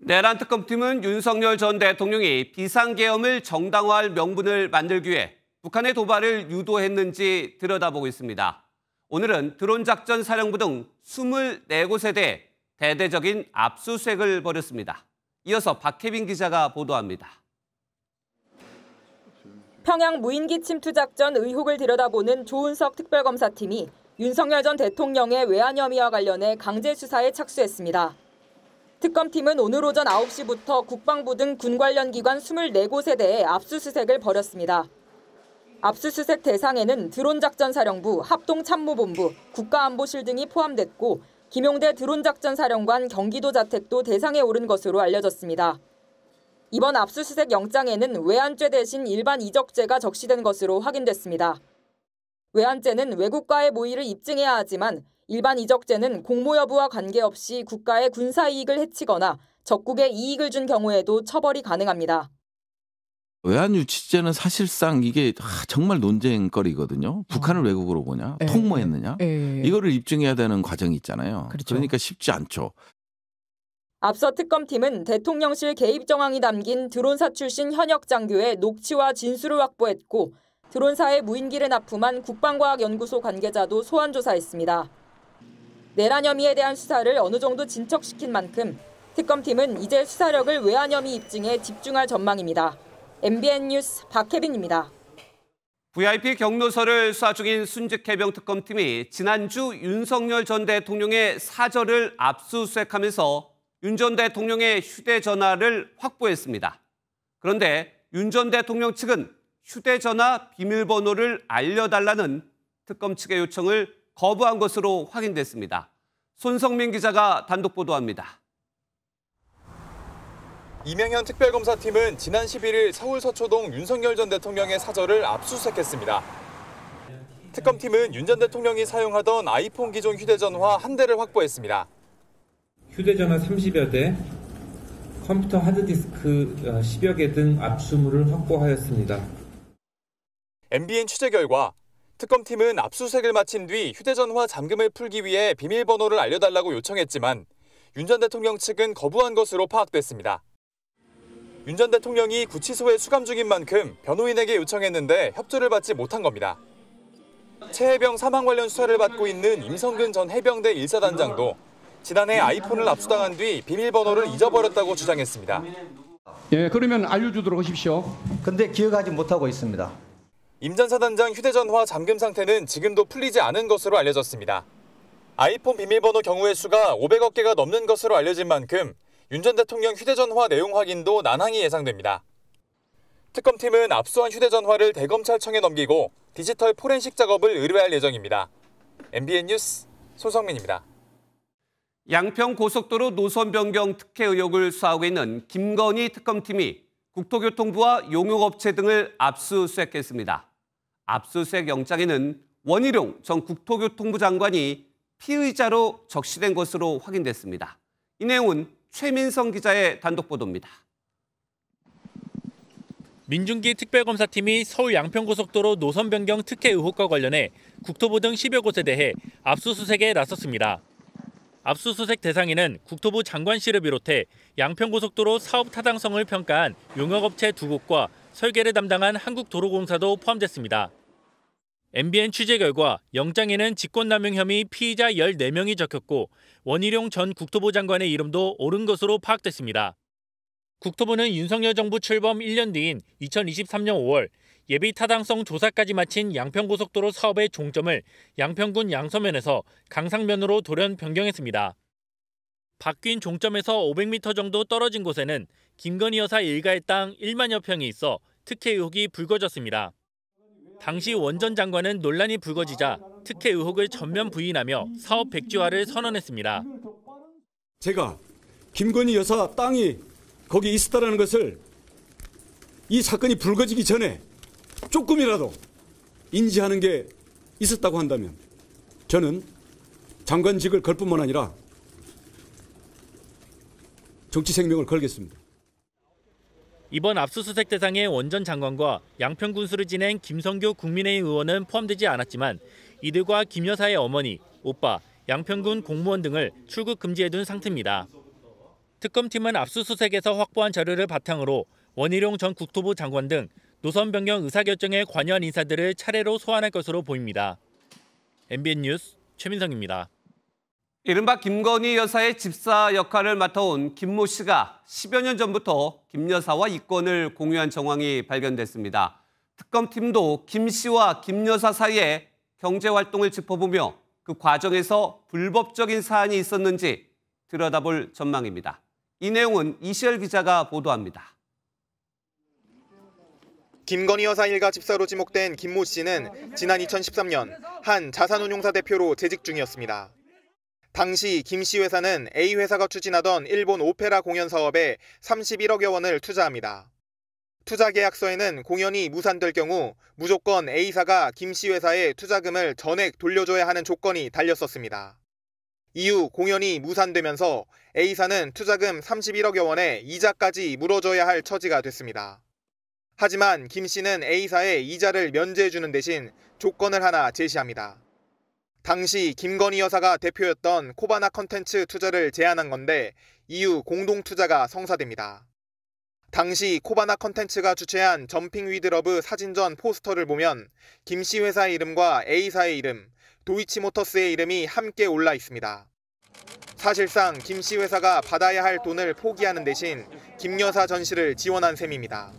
내란 특검팀은 윤석열 전 대통령이 비상계엄을 정당화할 명분을 만들기 위해 북한의 도발을 유도했는지 들여다보고 있습니다. 오늘은 드론작전 사령부 등 24곳에 대해 대대적인 압수수색을 벌였습니다. 이어서 박혜빈 기자가 보도합니다. 평양 무인기 침투 작전 의혹을 들여다보는 조은석 특별검사팀이 윤석열 전 대통령의 외환 혐의와 관련해 강제 수사에 착수했습니다. 특검팀은 오늘 오전 9시부터 국방부 등 군 관련 기관 24곳에 대해 압수수색을 벌였습니다. 압수수색 대상에는 드론작전사령부, 합동참모본부, 국가안보실 등이 포함됐고 김용대 드론작전사령관 경기도 자택도 대상에 오른 것으로 알려졌습니다. 이번 압수수색 영장에는 외환죄 대신 일반 이적죄가 적시된 것으로 확인됐습니다. 외환죄는 외국과의 모의를 입증해야 하지만 일반 이적죄는 공모 여부와 관계없이 국가의 군사 이익을 해치거나 적국에 이익을 준 경우에도 처벌이 가능합니다. 외환유치죄는 사실상 이게 정말 논쟁거리거든요. 북한을 외국으로 보냐, 통모했느냐, 이거를 입증해야 되는 과정이 있잖아요. 그렇죠. 그러니까 쉽지 않죠. 앞서 특검팀은 대통령실 개입 정황이 담긴 드론사 출신 현역 장교의 녹취와 진술을 확보했고 드론사에 무인기를 납품한 국방과학연구소 관계자도 소환 조사했습니다. 내란 혐의에 대한 수사를 어느 정도 진척시킨 만큼 특검팀은 이제 수사력을 외환 혐의 입증에 집중할 전망입니다. MBN 뉴스 박혜빈입니다. VIP 경로서를 수사 중인 순직해병 특검팀이 지난주 윤석열 전 대통령의 사저를 압수수색하면서 윤 전 대통령의 휴대전화를 확보했습니다. 그런데 윤 전 대통령 측은 휴대전화 비밀번호를 알려달라는 특검 측의 요청을 거부한 것으로 확인됐습니다. 손성민 기자가 단독 보도합니다. 이명현 특별검사팀은 지난 11일 서울 서초동 윤석열 전 대통령의 사저를 압수수색했습니다. 특검팀은 윤 전 대통령이 사용하던 아이폰 기종 휴대전화 한 대를 확보했습니다. 휴대전화 30여 대, 컴퓨터 하드디스크 10여 개 등 압수물을 확보하였습니다. MBN 취재 결과 특검팀은 압수수색을 마친 뒤 휴대전화 잠금을 풀기 위해 비밀번호를 알려달라고 요청했지만 윤 전 대통령 측은 거부한 것으로 파악됐습니다. 윤 전 대통령이 구치소에 수감 중인 만큼 변호인에게 요청했는데 협조를 받지 못한 겁니다. 최해병 사망 관련 수사를 받고 있는 임성근 전 해병대 1사단장도 지난해 아이폰을 압수당한 뒤 비밀번호를 잊어버렸다고 주장했습니다. 예, 그러면 알려주도록 하십시오. 근데 기억하지 못하고 있습니다. 임 전 사단장 휴대전화 잠금 상태는 지금도 풀리지 않은 것으로 알려졌습니다. 아이폰 비밀번호 경우의 수가 500억 개가 넘는 것으로 알려진 만큼 윤 전 대통령 휴대전화 내용 확인도 난항이 예상됩니다. 특검팀은 압수한 휴대전화를 대검찰청에 넘기고 디지털 포렌식 작업을 의뢰할 예정입니다. MBN 뉴스 손성민입니다. 양평 고속도로 노선 변경 특혜 의혹을 수사하고 있는 김건희 특검팀이 국토교통부와 용역업체 등을 압수수색했습니다. 압수수색 영장에는 원희룡 전 국토교통부 장관이 피의자로 적시된 것으로 확인됐습니다. 이 내용은 최민성 기자의 단독 보도입니다. 민중기 특별검사팀이 서울 양평고속도로 노선 변경 특혜 의혹과 관련해 국토부 등 10여 곳에 대해 압수수색에 나섰습니다. 압수수색 대상에는 국토부 장관실을 비롯해 양평고속도로 사업 타당성을 평가한 용역업체 2곳과 설계를 담당한 한국도로공사도 포함됐습니다. MBN 취재 결과 영장에는 직권남용 혐의 피의자 14명이 적혔고 원희룡 전 국토부 장관의 이름도 옳은 것으로 파악됐습니다. 국토부는 윤석열 정부 출범 1년 뒤인 2023년 5월 예비 타당성 조사까지 마친 양평고속도로 사업의 종점을 양평군 양서면에서 강상면으로 돌연 변경했습니다. 바뀐 종점에서 500m 정도 떨어진 곳에는 김건희 여사 일가의 땅 1만여 평이 있어 특혜 의혹이 불거졌습니다. 당시 원전 장관은 논란이 불거지자 특혜 의혹을 전면 부인하며 사업 백지화를 선언했습니다. 제가 김건희 여사 땅이 거기 있었다는 것을 이 사건이 불거지기 전에 조금이라도 인지하는 게 있었다고 한다면 저는 장관직을 걸 뿐만 아니라 정치 생명을 걸겠습니다. 이번 압수수색 대상의 원전 장관과 양평 군수를 지낸 김성교 국민의힘 의원은 포함되지 않았지만 이들과 김 여사의 어머니, 오빠, 양평군 공무원 등을 출국 금지해둔 상태입니다. 특검팀은 압수수색에서 확보한 자료를 바탕으로 원희룡 전 국토부 장관 등 노선 변경 의사결정에 관여한 인사들을 차례로 소환할 것으로 보입니다. MBN 뉴스 최민성입니다. 이른바 김건희 여사의 집사 역할을 맡아온 김모 씨가 10여 년 전부터 김 여사와 이권을 공유한 정황이 발견됐습니다. 특검팀도 김 씨와 김 여사 사이에 경제활동을 짚어보며 그 과정에서 불법적인 사안이 있었는지 들여다볼 전망입니다. 이 내용은 이시열 기자가 보도합니다. 김건희 여사 일가 집사로 지목된 김모 씨는 지난 2013년 한 자산운용사 대표로 재직 중이었습니다. 당시 김 씨 회사는 A 회사가 추진하던 일본 오페라 공연 사업에 31억여 원을 투자합니다. 투자 계약서에는 공연이 무산될 경우 무조건 A사가 김 씨 회사에 투자금을 전액 돌려줘야 하는 조건이 달렸었습니다. 이후 공연이 무산되면서 A사는 투자금 31억여 원에 이자까지 물어줘야 할 처지가 됐습니다. 하지만 김 씨는 A사에 이자를 면제해주는 대신 조건을 하나 제시합니다. 당시 김건희 여사가 대표였던 코바나 컨텐츠 투자를 제안한 건데 이후 공동투자가 성사됩니다. 당시 코바나 컨텐츠가 주최한 점핑 위드 러브 사진전 포스터를 보면 김 씨 회사 이름과 A사의 이름, 도이치모터스의 이름이 함께 올라 있습니다. 사실상 김 씨 회사가 받아야 할 돈을 포기하는 대신 김 여사 전시를 지원한 셈입니다.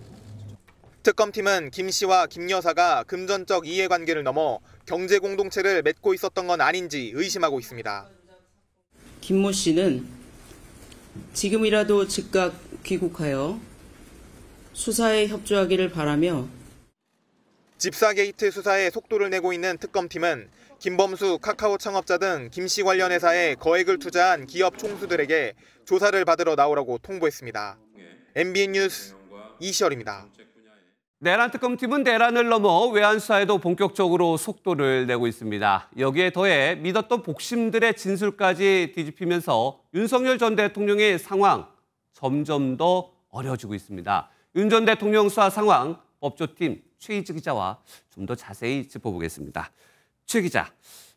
특검팀은 김 씨와 김 여사가 금전적 이해관계를 넘어 경제 공동체를 맺고 있었던 건 아닌지 의심하고 있습니다. 김모 씨는 지금이라도 즉각 귀국하여 수사에 협조하기를 바라며 집사 게이트 수사에 속도를 내고 있는 특검팀은 김범수 카카오 창업자 등 김 씨 관련 회사에 거액을 투자한 기업 총수들에게 조사를 받으러 나오라고 통보했습니다. MBN 뉴스 이시열입니다. 내란 특검팀은 내란을 넘어 외환 수사에도 본격적으로 속도를 내고 있습니다. 여기에 더해 믿었던 복심들의 진술까지 뒤집히면서 윤석열 전 대통령의 상황 점점 더 어려워지고 있습니다. 윤 전 대통령 수사 상황 법조팀 최희지 기자와 좀 더 자세히 짚어보겠습니다. 최 기자,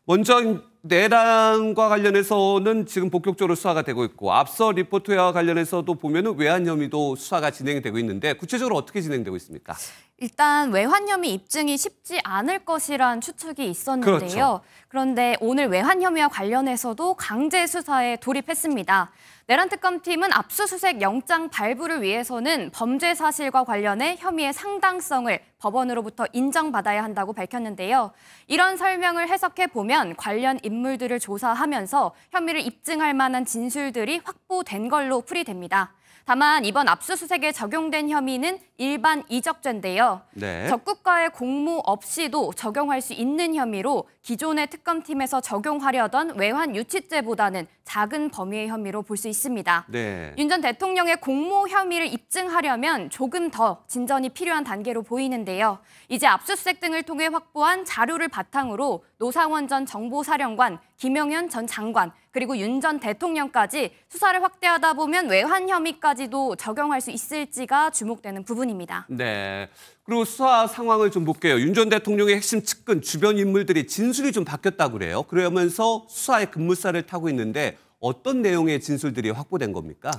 먼저 내란과 관련해서는 지금 본격적으로 수사가 되고 있고 앞서 리포트와 관련해서도 보면은 외환 혐의도 수사가 진행이 되고 있는데 구체적으로 어떻게 진행되고 있습니까? 일단 외환 혐의 입증이 쉽지 않을 것이란 추측이 있었는데요. 그렇죠. 그런데 오늘 외환 혐의와 관련해서도 강제 수사에 돌입했습니다. 내란 특검팀은 압수수색 영장 발부를 위해서는 범죄 사실과 관련해 혐의의 상당성을 법원으로부터 인정받아야 한다고 밝혔는데요. 이런 설명을 해석해 보면 관련 인물들을 조사하면서 혐의를 입증할 만한 진술들이 확보된 걸로 풀이됩니다. 다만 이번 압수수색에 적용된 혐의는 일반 이적죄인데요. 네. 적국가의 공모 없이도 적용할 수 있는 혐의로 기존의 특검팀에서 적용하려던 외환 유치죄보다는 작은 범위의 혐의로 볼 수 있습니다. 네. 윤 전 대통령의 공모 혐의를 입증하려면 조금 더 진전이 필요한 단계로 보이는데요. 이제 압수수색 등을 통해 확보한 자료를 바탕으로 노상원 전 정보사령관, 김용현 전 장관, 그리고 윤 전 대통령까지 수사를 확대하다 보면 외환 혐의까지도 적용할 수 있을지가 주목되는 부분입니다. 네. 그리고 수사 상황을 좀 볼게요. 윤 전 대통령의 핵심 측근 주변 인물들이 진술이 좀 바뀌었다고 그래요. 그러면서 수사의 급물살을 타고 있는데 어떤 내용의 진술들이 확보된 겁니까?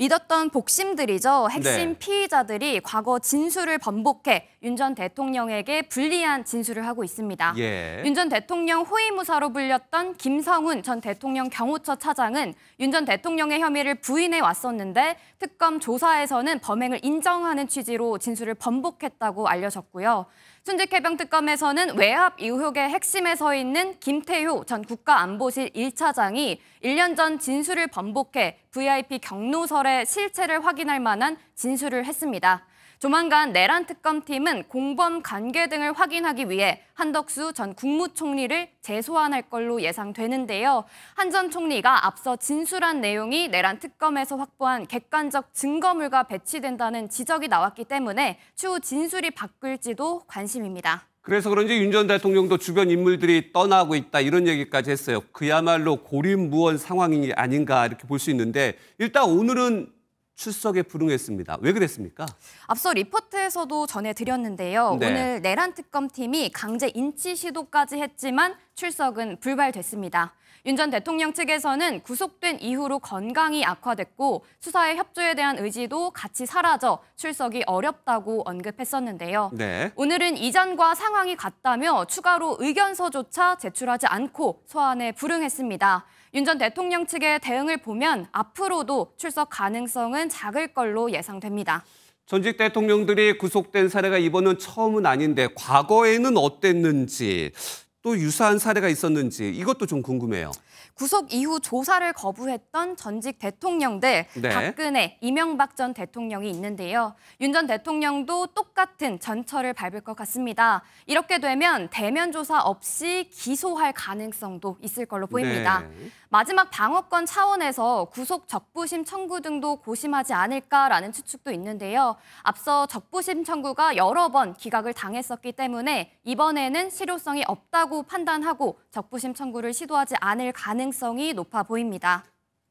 믿었던 복심들이죠. 핵심 네. 피의자들이 과거 진술을 번복해 윤 전 대통령에게 불리한 진술을 하고 있습니다. 예. 윤 전 대통령 호위무사로 불렸던 김성훈 전 대통령 경호처 차장은 윤 전 대통령의 혐의를 부인해 왔었는데 특검 조사에서는 범행을 인정하는 취지로 진술을 번복했다고 알려졌고요. 순직해병특검에서는 외압 의혹의 핵심에 서 있는 김태효 전 국가안보실 1차장이 1년 전 진술을 번복해 VIP 경로설의 실체를 확인할 만한 진술을 했습니다. 조만간 내란 특검팀은 공범 관계 등을 확인하기 위해 한덕수 전 국무총리를 재소환할 걸로 예상되는데요. 한 전 총리가 앞서 진술한 내용이 내란 특검에서 확보한 객관적 증거물과 배치된다는 지적이 나왔기 때문에 추후 진술이 바뀔지도 관심입니다. 그래서 그런지 윤 전 대통령도 주변 인물들이 떠나고 있다 이런 얘기까지 했어요. 그야말로 고립무원 상황이 아닌가 이렇게 볼 수 있는데 일단 오늘은 출석에 불응했습니다. 왜 그랬습니까? 앞서 리포트에서도 전해드렸는데요. 네. 오늘 내란 특검팀이 강제 인치 시도까지 했지만 출석은 불발됐습니다. 윤 전 대통령 측에서는 구속된 이후로 건강이 악화됐고 수사의 협조에 대한 의지도 같이 사라져 출석이 어렵다고 언급했었는데요. 네. 오늘은 이전과 상황이 같다며 추가로 의견서조차 제출하지 않고 소환에 불응했습니다. 윤 전 대통령 측의 대응을 보면 앞으로도 출석 가능성은 작을 걸로 예상됩니다. 전직 대통령들이 구속된 사례가 이번은 처음은 아닌데 과거에는 어땠는지 또 유사한 사례가 있었는지 이것도 좀 궁금해요. 구속 이후 조사를 거부했던 전직 대통령들, 네. 박근혜, 이명박 전 대통령이 있는데요. 윤 전 대통령도 똑같은 전철을 밟을 것 같습니다. 이렇게 되면 대면 조사 없이 기소할 가능성도 있을 걸로 보입니다. 네. 마지막 방어권 차원에서 구속 적부심 청구 등도 고심하지 않을까라는 추측도 있는데요. 앞서 적부심 청구가 여러 번 기각을 당했었기 때문에 이번에는 실효성이 없다고 판단하고 적부심 청구를 시도하지 않을 가능성이 높아 보입니다.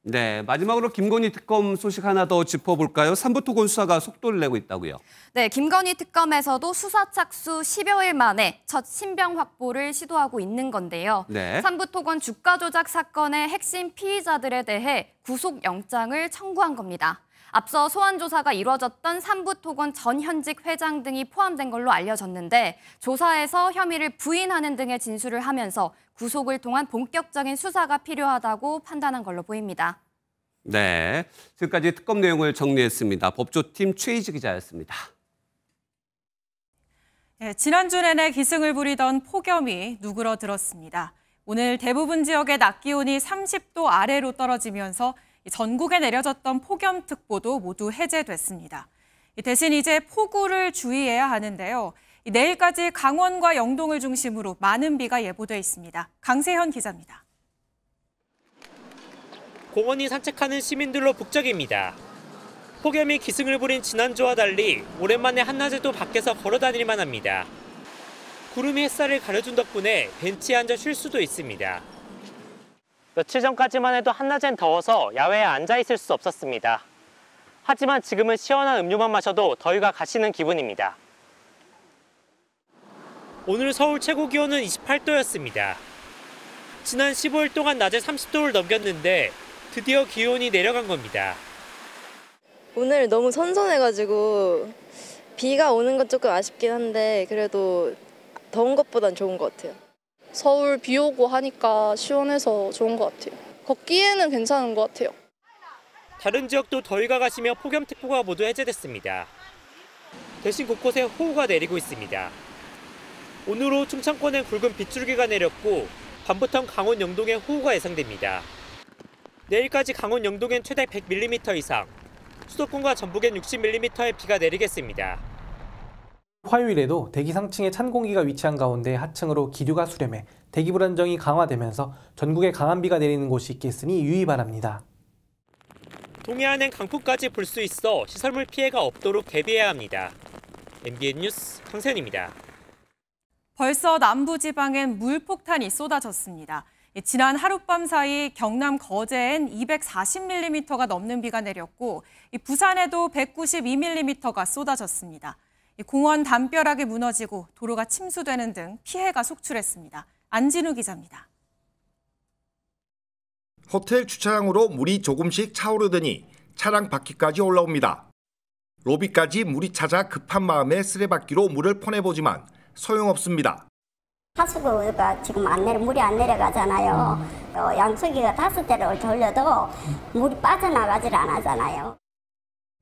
네, 마지막으로 김건희 특검 소식 하나 더 짚어볼까요? 삼부토건 수사가 속도를 내고 있다고요. 네, 김건희 특검에서도 수사 착수 10여일 만에 첫 신병 확보를 시도하고 있는 건데요. 네. 삼부토건 주가 조작 사건의 핵심 피의자들에 대해 구속영장을 청구한 겁니다. 앞서 소환 조사가 이루어졌던 삼부토건 전 현직 회장 등이 포함된 걸로 알려졌는데 조사에서 혐의를 부인하는 등의 진술을 하면서 구속을 통한 본격적인 수사가 필요하다고 판단한 걸로 보입니다. 네, 지금까지 특검 내용을 정리했습니다. 법조팀 최희지 기자였습니다. 네, 지난주 내내 기승을 부리던 폭염이 누그러들었습니다. 오늘 대부분 지역의 낮 기온이 30도 아래로 떨어지면서 전국에 내려졌던 폭염특보도 모두 해제됐습니다. 대신 이제 폭우를 주의해야 하는데요. 내일까지 강원과 영동을 중심으로 많은 비가 예보돼 있습니다. 강세현 기자입니다. 공원이 산책하는 시민들로 북적입니다. 폭염이 기승을 부린 지난주와 달리 오랜만에 한낮에도 밖에서 걸어다닐만 합니다. 구름이 햇살을 가려준 덕분에 벤치에 앉아 쉴 수도 있습니다. 며칠 전까지만 해도 한낮엔 더워서 야외에 앉아 있을 수 없었습니다. 하지만 지금은 시원한 음료만 마셔도 더위가 가시는 기분입니다. 오늘 서울 최고 기온은 28도였습니다. 지난 15일 동안 낮에 30도를 넘겼는데 드디어 기온이 내려간 겁니다. 오늘 너무 선선해가지고 비가 오는 건 조금 아쉽긴 한데 그래도 더운 것보단 좋은 것 같아요. 서울 비 오고 하니까 시원해서 좋은 것 같아요. 걷기에는 괜찮은 것 같아요. 다른 지역도 더위가 가시며 폭염특보가 모두 해제됐습니다. 대신 곳곳에 호우가 내리고 있습니다. 오늘 오후 충청권엔 굵은 빗줄기가 내렸고 밤부터 강원 영동에 호우가 예상됩니다. 내일까지 강원 영동엔 최대 100mm 이상, 수도권과 전북엔 60mm의 비가 내리겠습니다. 화요일에도 대기 상층에 찬 공기가 위치한 가운데 하층으로 기류가 수렴해 대기 불안정이 강화되면서 전국에 강한 비가 내리는 곳이 있겠으니 유의 바랍니다. 동해안엔 강풍까지 불 수 있어 시설물 피해가 없도록 대비해야 합니다. MBN 뉴스 강세현입니다. 벌써 남부지방엔 물폭탄이 쏟아졌습니다. 지난 하룻밤 사이 경남 거제엔 240mm가 넘는 비가 내렸고 부산에도 192mm가 쏟아졌습니다. 공원 담벼락이 무너지고 도로가 침수되는 등 피해가 속출했습니다. 안진우 기자입니다. 호텔 주차장으로 물이 조금씩 차오르더니 차량 바퀴까지 올라옵니다. 로비까지 물이 찾아 급한 마음에 쓰레받기로 물을 퍼내보지만 소용없습니다. 하수구가 지금 물이 안 내려가잖아요. 양초기가 5대를 돌려도 물이 빠져나가질 않았잖아요.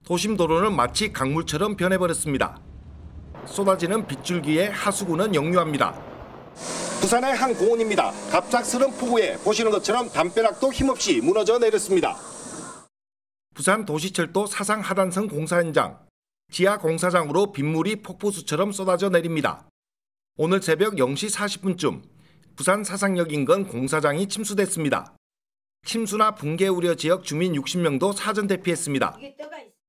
도심 도로는 마치 강물처럼 변해버렸습니다. 쏟아지는 빗줄기에 하수구는 역류합니다. 부산의 한 공원입니다. 갑작스런 폭우에 보시는 것처럼 담벼락도 힘없이 무너져 내렸습니다. 부산 도시철도 사상 하단선 공사 현장. 지하 공사장으로 빗물이 폭포수처럼 쏟아져 내립니다. 오늘 새벽 0시 40분쯤 부산 사상역 인근 공사장이 침수됐습니다. 침수나 붕괴 우려 지역 주민 60명도 사전 대피했습니다.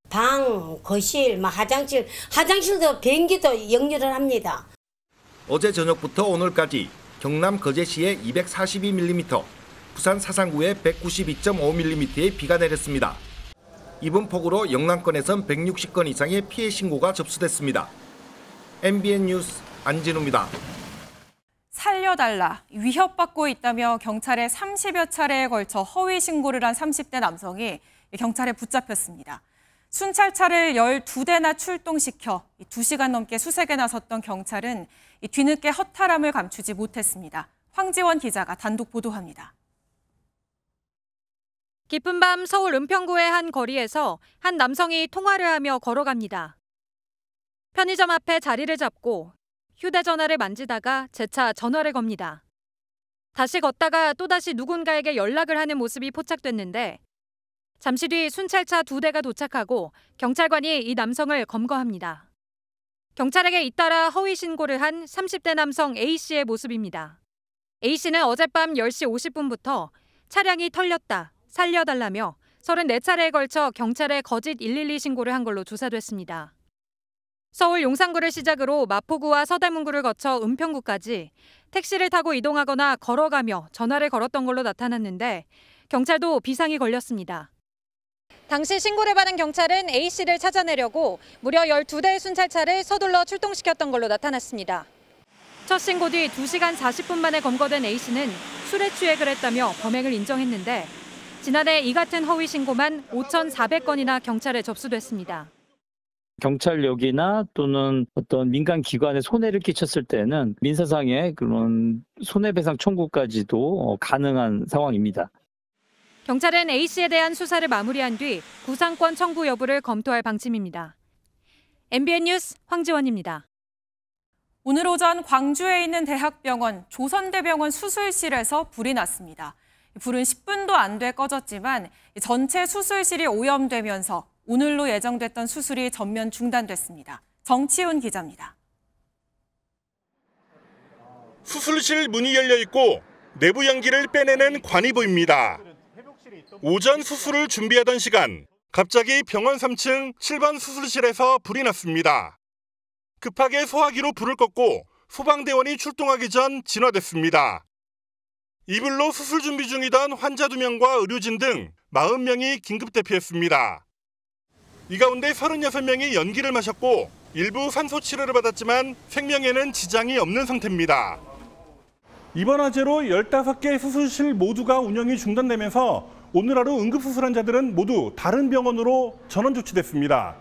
방, 거실, 화장실도 변기도 역류를 합니다. 어제 저녁부터 오늘까지 경남 거제시에 242mm, 부산 사상구에 192.5mm의 비가 내렸습니다. 이번 폭우로 영남권에선 160건 이상의 피해 신고가 접수됐습니다. MBN 뉴스 안진우입니다. 살려달라, 위협받고 있다며 경찰에 30여 차례에 걸쳐 허위 신고를 한 30대 남성이 경찰에 붙잡혔습니다. 순찰차를 12대나 출동시켜 2시간 넘게 수색에 나섰던 경찰은 뒤늦게 허탈함을 감추지 못했습니다. 황지원 기자가 단독 보도합니다. 깊은 밤 서울 은평구의 한 거리에서 한 남성이 통화를 하며 걸어갑니다. 편의점 앞에 자리를 잡고 휴대전화를 만지다가 재차 전화를 겁니다. 다시 걷다가 또다시 누군가에게 연락을 하는 모습이 포착됐는데 잠시 뒤 순찰차 2대가 도착하고 경찰관이 이 남성을 검거합니다. 경찰에게 잇따라 허위 신고를 한 30대 남성 A씨의 모습입니다. A씨는 어젯밤 10시 50분부터 차량이 털렸다, 살려달라며 34차례에 걸쳐 경찰에 거짓 112 신고를 한 걸로 조사됐습니다. 서울 용산구를 시작으로 마포구와 서대문구를 거쳐 은평구까지 택시를 타고 이동하거나 걸어가며 전화를 걸었던 걸로 나타났는데 경찰도 비상이 걸렸습니다. 당시 신고를 받은 경찰은 A씨를 찾아내려고 무려 12대의 순찰차를 서둘러 출동시켰던 걸로 나타났습니다. 첫 신고 뒤 2시간 40분 만에 검거된 A씨는 술에 취해 그랬다며 범행을 인정했는데 지난해 이 같은 허위 신고만 5,400건이나 경찰에 접수됐습니다. 경찰력이나 또는 어떤 민간 기관에 손해를 끼쳤을 때는 민사상의 그런 손해배상 청구까지도 가능한 상황입니다. 경찰은 A씨에 대한 수사를 마무리한 뒤 구상권 청구 여부를 검토할 방침입니다. MBN 뉴스 황지원입니다. 오늘 오전 광주에 있는 대학병원 조선대병원 수술실에서 불이 났습니다. 불은 10분도 안 돼 꺼졌지만 전체 수술실이 오염되면서 오늘로 예정됐던 수술이 전면 중단됐습니다. 정치훈 기자입니다. 수술실 문이 열려 있고 내부 연기를 빼내는 관이 보입니다. 오전 수술을 준비하던 시간, 갑자기 병원 3층 7번 수술실에서 불이 났습니다. 급하게 소화기로 불을 껐고 소방대원이 출동하기 전 진화됐습니다. 이 불로 수술 준비 중이던 환자 2명과 의료진 등 40명이 긴급 대피했습니다. 이 가운데 36명이 연기를 마셨고 일부 산소 치료를 받았지만 생명에는 지장이 없는 상태입니다. 이번 화재로 15개 수술실 모두가 운영이 중단되면서 오늘 하루 응급수술 환자들은 모두 다른 병원으로 전원 조치됐습니다.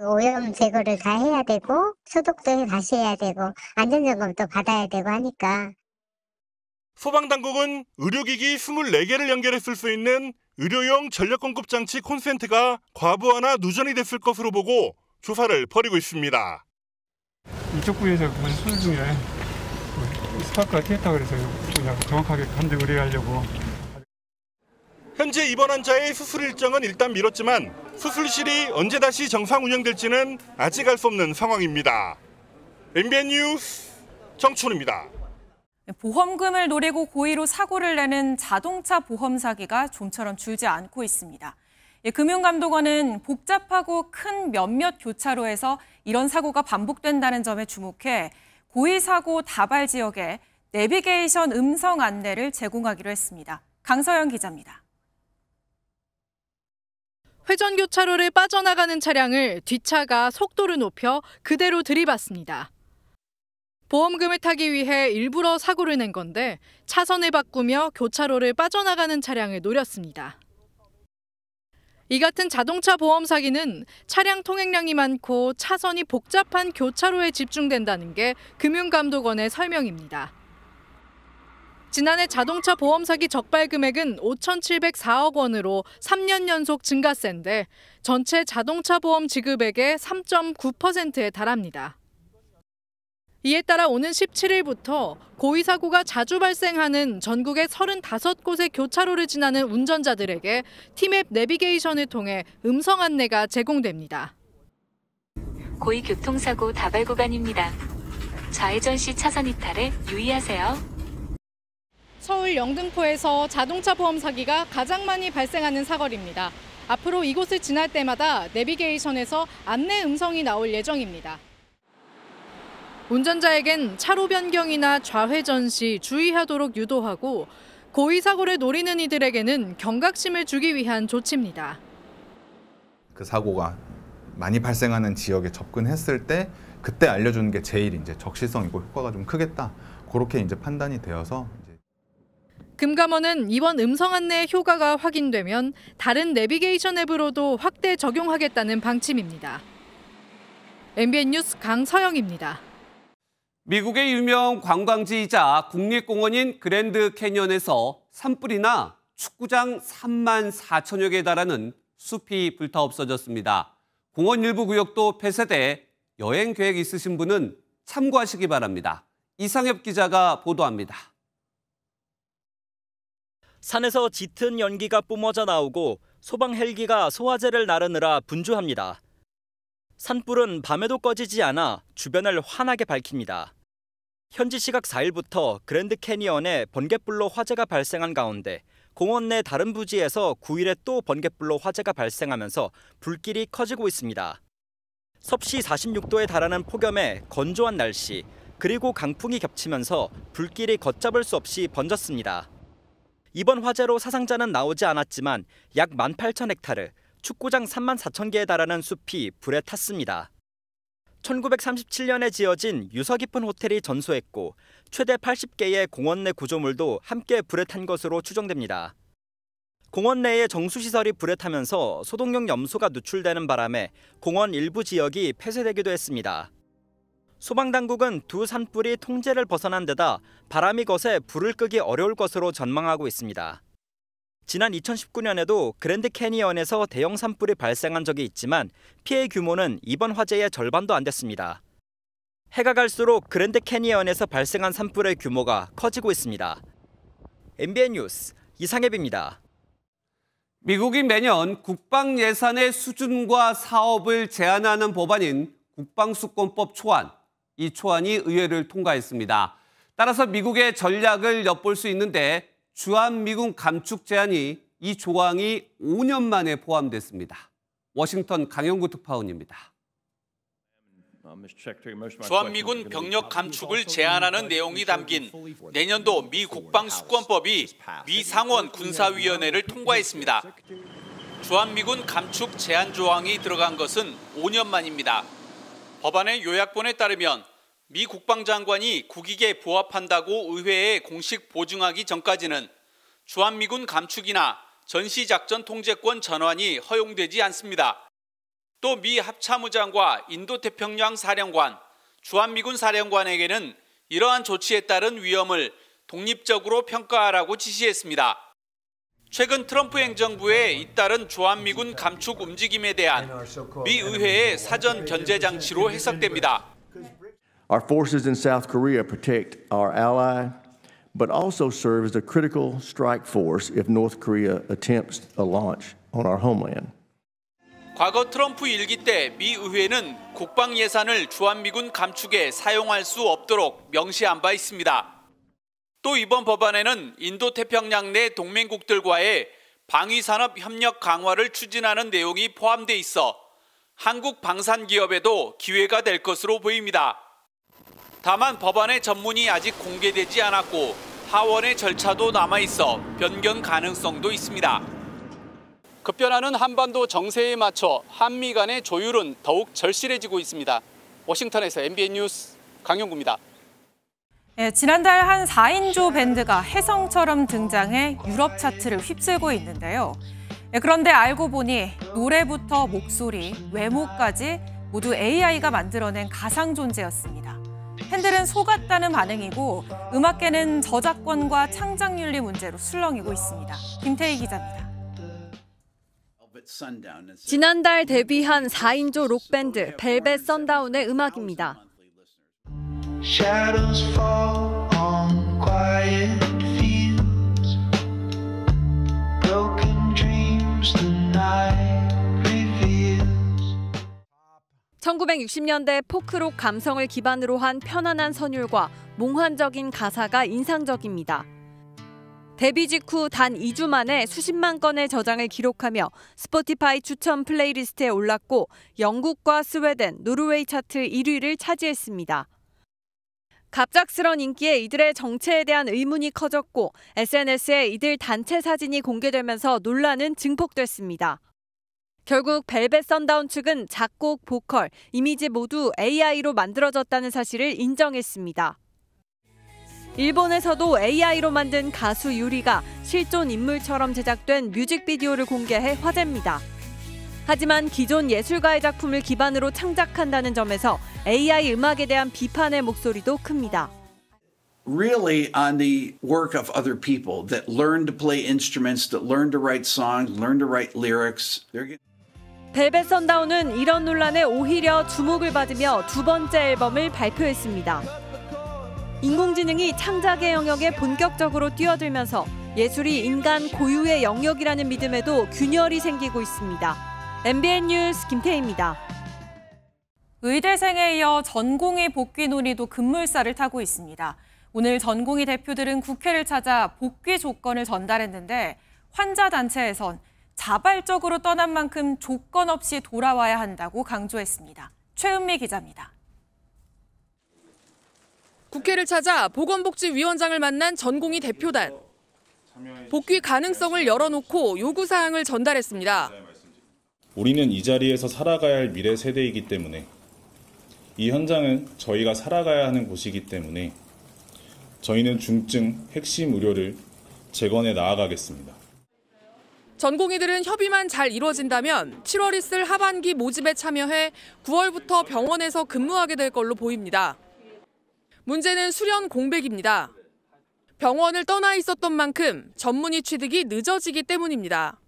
오염 제거를 다 해야 되고 소독도 다시 해야 되고 안전점검도 받아야 되고 하니까. 소방당국은 의료기기 24개를 연결했을 수 있는 의료용 전력공급장치 콘센트가 과부하나 누전이 됐을 것으로 보고 조사를 벌이고 있습니다. 이쪽 부위에서 수술 중에 스파크가 튀었다고 그래서 그냥 정확하게 판정을 해야 하려고. 현재 입원 환자의 수술 일정은 일단 미뤘지만 수술실이 언제 다시 정상 운영될지는 아직 알 수 없는 상황입니다. MBN 뉴스 정춘우입니다. 보험금을 노리고 고의로 사고를 내는 자동차 보험 사기가 좀처럼 줄지 않고 있습니다. 금융감독원은 복잡하고 큰 몇몇 교차로에서 이런 사고가 반복된다는 점에 주목해 고의사고 다발 지역에 내비게이션 음성 안내를 제공하기로 했습니다. 강서영 기자입니다. 회전교차로를 빠져나가는 차량을 뒷차가 속도를 높여 그대로 들이받습니다. 보험금을 타기 위해 일부러 사고를 낸 건데 차선을 바꾸며 교차로를 빠져나가는 차량을 노렸습니다. 이 같은 자동차 보험 사기는 차량 통행량이 많고 차선이 복잡한 교차로에 집중된다는 게 금융감독원의 설명입니다. 지난해 자동차 보험 사기 적발 금액은 5,704억 원으로 3년 연속 증가세인데 전체 자동차 보험 지급액의 3.9%에 달합니다. 이에 따라 오는 17일부터 고의 사고가 자주 발생하는 전국의 35곳의 교차로를 지나는 운전자들에게 티맵 내비게이션을 통해 음성 안내가 제공됩니다. 고의 교통사고 다발 구간입니다. 좌회전 시 차선 이탈에 유의하세요. 서울 영등포에서 자동차 보험 사기가 가장 많이 발생하는 사거리입니다. 앞으로 이곳을 지날 때마다 내비게이션에서 안내 음성이 나올 예정입니다. 운전자에겐 차로 변경이나 좌회전 시 주의하도록 유도하고 고의 사고를 노리는 이들에게는 경각심을 주기 위한 조치입니다. 그 사고가 많이 발생하는 지역에 접근했을 때 그때 알려주는 게 제일 이제 적시성이고 효과가 좀 크겠다. 그렇게 이제 판단이 되어서. 금감원은 이번 음성 안내의 효과가 확인되면 다른 내비게이션 앱으로도 확대 적용하겠다는 방침입니다. MBN 뉴스 강서영입니다. 미국의 유명 관광지이자 국립공원인 그랜드 캐니언에서 산불이나 축구장 3만 4천여 개에 달하는 숲이 불타 없어졌습니다. 공원 일부 구역도 폐쇄돼 여행 계획 있으신 분은 참고하시기 바랍니다. 이상엽 기자가 보도합니다. 산에서 짙은 연기가 뿜어져 나오고 소방 헬기가 소화제를 나르느라 분주합니다. 산불은 밤에도 꺼지지 않아 주변을 환하게 밝힙니다. 현지 시각 4일부터 그랜드 캐니언에 번갯불로 화재가 발생한 가운데 공원 내 다른 부지에서 9일에 또 번갯불로 화재가 발생하면서 불길이 커지고 있습니다. 섭씨 46도에 달하는 폭염에 건조한 날씨, 그리고 강풍이 겹치면서 불길이 걷잡을 수 없이 번졌습니다. 이번 화재로 사상자는 나오지 않았지만 약 18,000헥타르, 축구장 3만 4천 개에 달하는 숲이 불에 탔습니다. 1937년에 지어진 유서 깊은 호텔이 전소했고 최대 80개의 공원 내 구조물도 함께 불에 탄 것으로 추정됩니다. 공원 내의 정수시설이 불에 타면서 소독용 염소가 누출되는 바람에 공원 일부 지역이 폐쇄되기도 했습니다. 소방당국은 두 산불이 통제를 벗어난 데다 바람이 거세 불을 끄기 어려울 것으로 전망하고 있습니다. 지난 2019년에도 그랜드 캐니언에서 대형 산불이 발생한 적이 있지만 피해 규모는 이번 화재의 절반도 안 됐습니다. 해가 갈수록 그랜드 캐니언에서 발생한 산불의 규모가 커지고 있습니다. MBN 뉴스 이상엽입니다. 미국이 매년 국방 예산의 수준과 사업을 제한하는 법안인 국방수권법 초안, 이 초안이 의회를 통과했습니다. 따라서 미국의 전략을 엿볼 수 있는데 주한미군 감축 제한이 이 조항이 5년 만에 포함됐습니다. 워싱턴 강영구 특파원입니다. 주한미군 병력 감축을 제한하는 내용이 담긴 내년도 미 국방수권법이 미 상원 군사위원회를 통과했습니다. 주한미군 감축 제한 조항이 들어간 것은 5년 만입니다. 법안의 요약본에 따르면 미 국방장관이 국익에 부합한다고 의회에 공식 보증하기 전까지는 주한미군 감축이나 전시작전 통제권 전환이 허용되지 않습니다. 또 미 합참의장과 인도태평양 사령관, 주한미군 사령관에게는 이러한 조치에 따른 위험을 독립적으로 평가하라고 지시했습니다. 최근 트럼프 행정부의 잇따른 주한미군 감축 움직임에 대한 미 의회의 사전 견제 장치로 해석됩니다. Our forces in South Korea protect our ally, but also serve as a critical strike force if North Korea attempts a launch on our homeland. 과거 트럼프 일기 때 미 의회는 국방 예산을 주한미군 감축에 사용할 수 없도록 명시한 바 있습니다. 또 이번 법안에는 인도태평양 내 동맹국들과의 방위산업 협력 강화를 추진하는 내용이 포함돼 있어 한국 방산기업에도 기회가 될 것으로 보입니다. 다만 법안의 전문이 아직 공개되지 않았고 하원의 절차도 남아있어 변경 가능성도 있습니다. 급변하는 한반도 정세에 맞춰 한미 간의 조율은 더욱 절실해지고 있습니다. 워싱턴에서 MBN 뉴스 강용구입니다. 네, 지난달 한 4인조 밴드가 혜성처럼 등장해 유럽 차트를 휩쓸고 있는데요. 그런데 알고 보니 노래부터 목소리, 외모까지 모두 AI가 만들어낸 가상 존재였습니다. 팬들은 속았다는 반응이고 음악계는 저작권과 창작윤리 문제로 술렁이고 있습니다. 김태희 기자입니다. 지난달 데뷔한 4인조 록밴드 벨벳 선다운의 음악입니다. quiet fields, broken dreams the night reveals. 1960년대 포크록 감성을 기반으로 한 편안한 선율과 몽환적인 가사가 인상적입니다. 데뷔 직후 단 2주 만에 수십만 건의 저장을 기록하며 스포티파이 추천 플레이리스트에 올랐고 영국과 스웨덴, 노르웨이 차트 1위를 차지했습니다. 갑작스런 인기에 이들의 정체에 대한 의문이 커졌고 SNS에 이들 단체 사진이 공개되면서 논란은 증폭됐습니다. 결국 벨벳 선다운 측은 작곡, 보컬, 이미지 모두 AI로 만들어졌다는 사실을 인정했습니다. 일본에서도 AI로 만든 가수 유리가 실존 인물처럼 제작된 뮤직비디오를 공개해 화제입니다. 하지만 기존 예술가의 작품을 기반으로 창작한다는 점에서 AI 음악에 대한 비판의 목소리도 큽니다. Really on the work of other people that learn to play instruments, that learn to write songs, learn to write lyrics. 벨벳 선다운은 이런 논란에 오히려 주목을 받으며 두 번째 앨범을 발표했습니다. 인공지능이 창작의 영역에 본격적으로 뛰어들면서 예술이 인간 고유의 영역이라는 믿음에도 균열이 생기고 있습니다. MBN 뉴스 김태희입니다. 의대생에 이어 전공의 복귀 논의도 급물살을 타고 있습니다. 오늘 전공의 대표들은 국회를 찾아 복귀 조건을 전달했는데 환자 단체에선 자발적으로 떠난 만큼 조건 없이 돌아와야 한다고 강조했습니다. 최은미 기자입니다. 국회를 찾아 보건복지위원장을 만난 전공의 대표단. 복귀 가능성을 열어놓고 요구사항을 전달했습니다. 우리는 이 자리에서 살아가야 할 미래 세대이기 때문에 이 현장은 저희가 살아가야 하는 곳이기 때문에 저희는 중증 핵심 의료를 재건해 나아가겠습니다. 전공의들은 협의만 잘 이루어진다면 7월 있을 하반기 모집에 참여해 9월부터 병원에서 근무하게 될 걸로 보입니다. 문제는 수련 공백입니다. 병원을 떠나 있었던 만큼 전문의 취득이 늦어지기 때문입니다.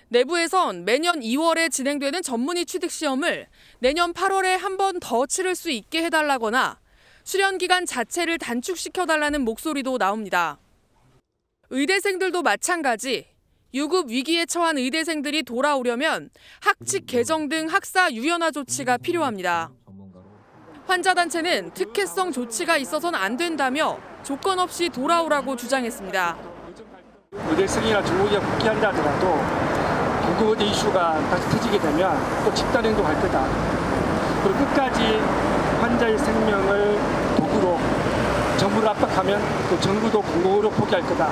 내부에선 매년 2월에 진행되는 전문의 취득 시험을 내년 8월에 한 번 더 치를 수 있게 해달라거나 수련 기간 자체를 단축시켜달라는 목소리도 나옵니다. 의대생들도 마찬가지. 유급 위기에 처한 의대생들이 돌아오려면 학칙 개정 등 학사 유연화 조치가 필요합니다. 환자단체는 특혜성 조치가 있어서는 안 된다며 조건 없이 돌아오라고 주장했습니다. 의대생이나 전공의가 복귀한다 하더라도 부급의대 이슈가 다시 터지게 되면 또 집단 행동할 거다. 그리고 끝까지 환자의 생명을 도구로 정부를 압박하면 또 정부도 공공의료 포기할 거다.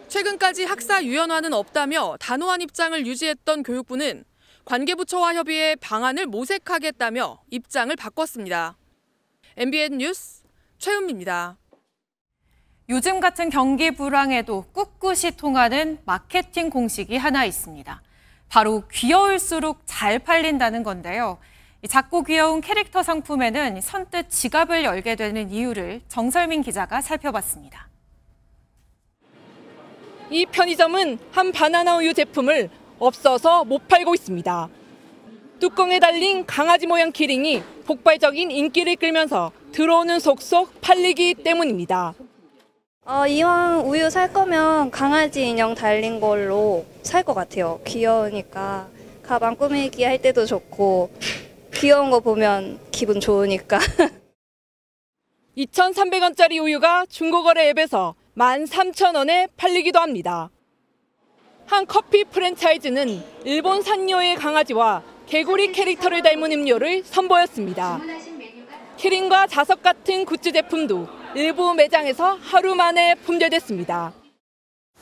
최근까지 학사 유연화는 없다며 단호한 입장을 유지했던 교육부는 관계부처와 협의해 방안을 모색하겠다며 입장을 바꿨습니다. MBN 뉴스 최은미입니다. 요즘 같은 경기 불황에도 꿋꿋이 통하는 마케팅 공식이 하나 있습니다. 바로 귀여울수록 잘 팔린다는 건데요. 작고 귀여운 캐릭터 상품에는 선뜻 지갑을 열게 되는 이유를 정설민 기자가 살펴봤습니다. 이 편의점은 한 바나나 우유 제품을 없어서 못 팔고 있습니다. 뚜껑에 달린 강아지 모양 키링이 폭발적인 인기를 끌면서 들어오는 속속 팔리기 때문입니다. 이왕 우유 살 거면 강아지 인형 달린 걸로 살 것 같아요. 귀여우니까 가방 꾸미기 할 때도 좋고 귀여운 거 보면 기분 좋으니까. 2,300원짜리 우유가 중고거래 앱에서 13,000원에 팔리기도 합니다. 한 커피 프랜차이즈는 일본 산요의 강아지와 개구리 캐릭터를 닮은 음료를 선보였습니다. 키링과 자석 같은 굿즈 제품도 일부 매장에서 하루 만에 품절됐습니다.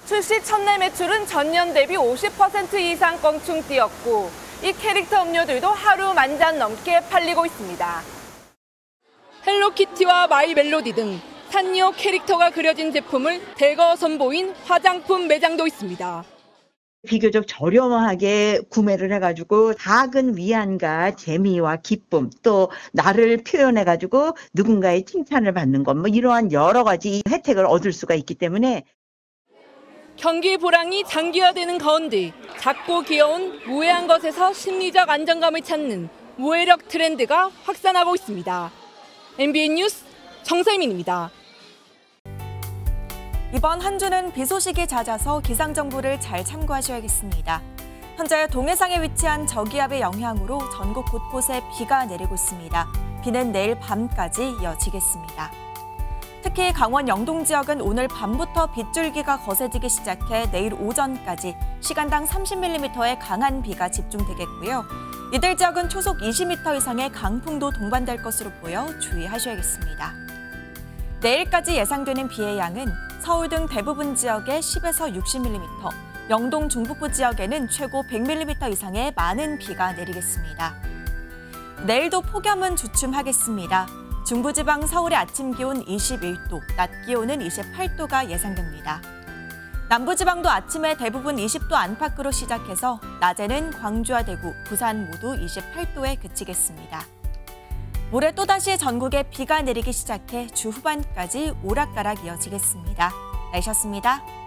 출시 첫날 매출은 전년 대비 50% 이상 껑충 뛰었고 이 캐릭터 음료들도 하루 10,000잔 넘게 팔리고 있습니다. 헬로키티와 마이 멜로디 등 산요 캐릭터가 그려진 제품을 대거 선보인 화장품 매장도 있습니다. 비교적 저렴하게 구매를 해가지고 작은 위안과 재미와 기쁨 또 나를 표현해가지고 누군가의 칭찬을 받는 것 뭐 이러한 여러 가지 혜택을 얻을 수가 있기 때문에 경기 불황이 장기화되는 가운데 작고 귀여운 무해한 것에서 심리적 안정감을 찾는 무해력 트렌드가 확산하고 있습니다. MBN 뉴스 정설민입니다. 이번 한 주는 비 소식이 잦아서 기상정보를 잘 참고하셔야겠습니다. 현재 동해상에 위치한 저기압의 영향으로 전국 곳곳에 비가 내리고 있습니다. 비는 내일 밤까지 이어지겠습니다. 특히 강원 영동 지역은 오늘 밤부터 빗줄기가 거세지기 시작해 내일 오전까지 시간당 30mm의 강한 비가 집중되겠고요. 이들 지역은 초속 20m 이상의 강풍도 동반될 것으로 보여 주의하셔야겠습니다. 내일까지 예상되는 비의 양은 서울 등 대부분 지역에 10에서 60mm, 영동 중북부 지역에는 최고 100mm 이상의 많은 비가 내리겠습니다. 내일도 폭염은 주춤하겠습니다. 중부지방 서울의 아침 기온 21도, 낮 기온은 28도가 예상됩니다. 남부지방도 아침에 대부분 20도 안팎으로 시작해서 낮에는 광주와 대구, 부산 모두 28도에 그치겠습니다. 모레 또다시 전국에 비가 내리기 시작해 주 후반까지 오락가락 이어지겠습니다. 날씨였습니다.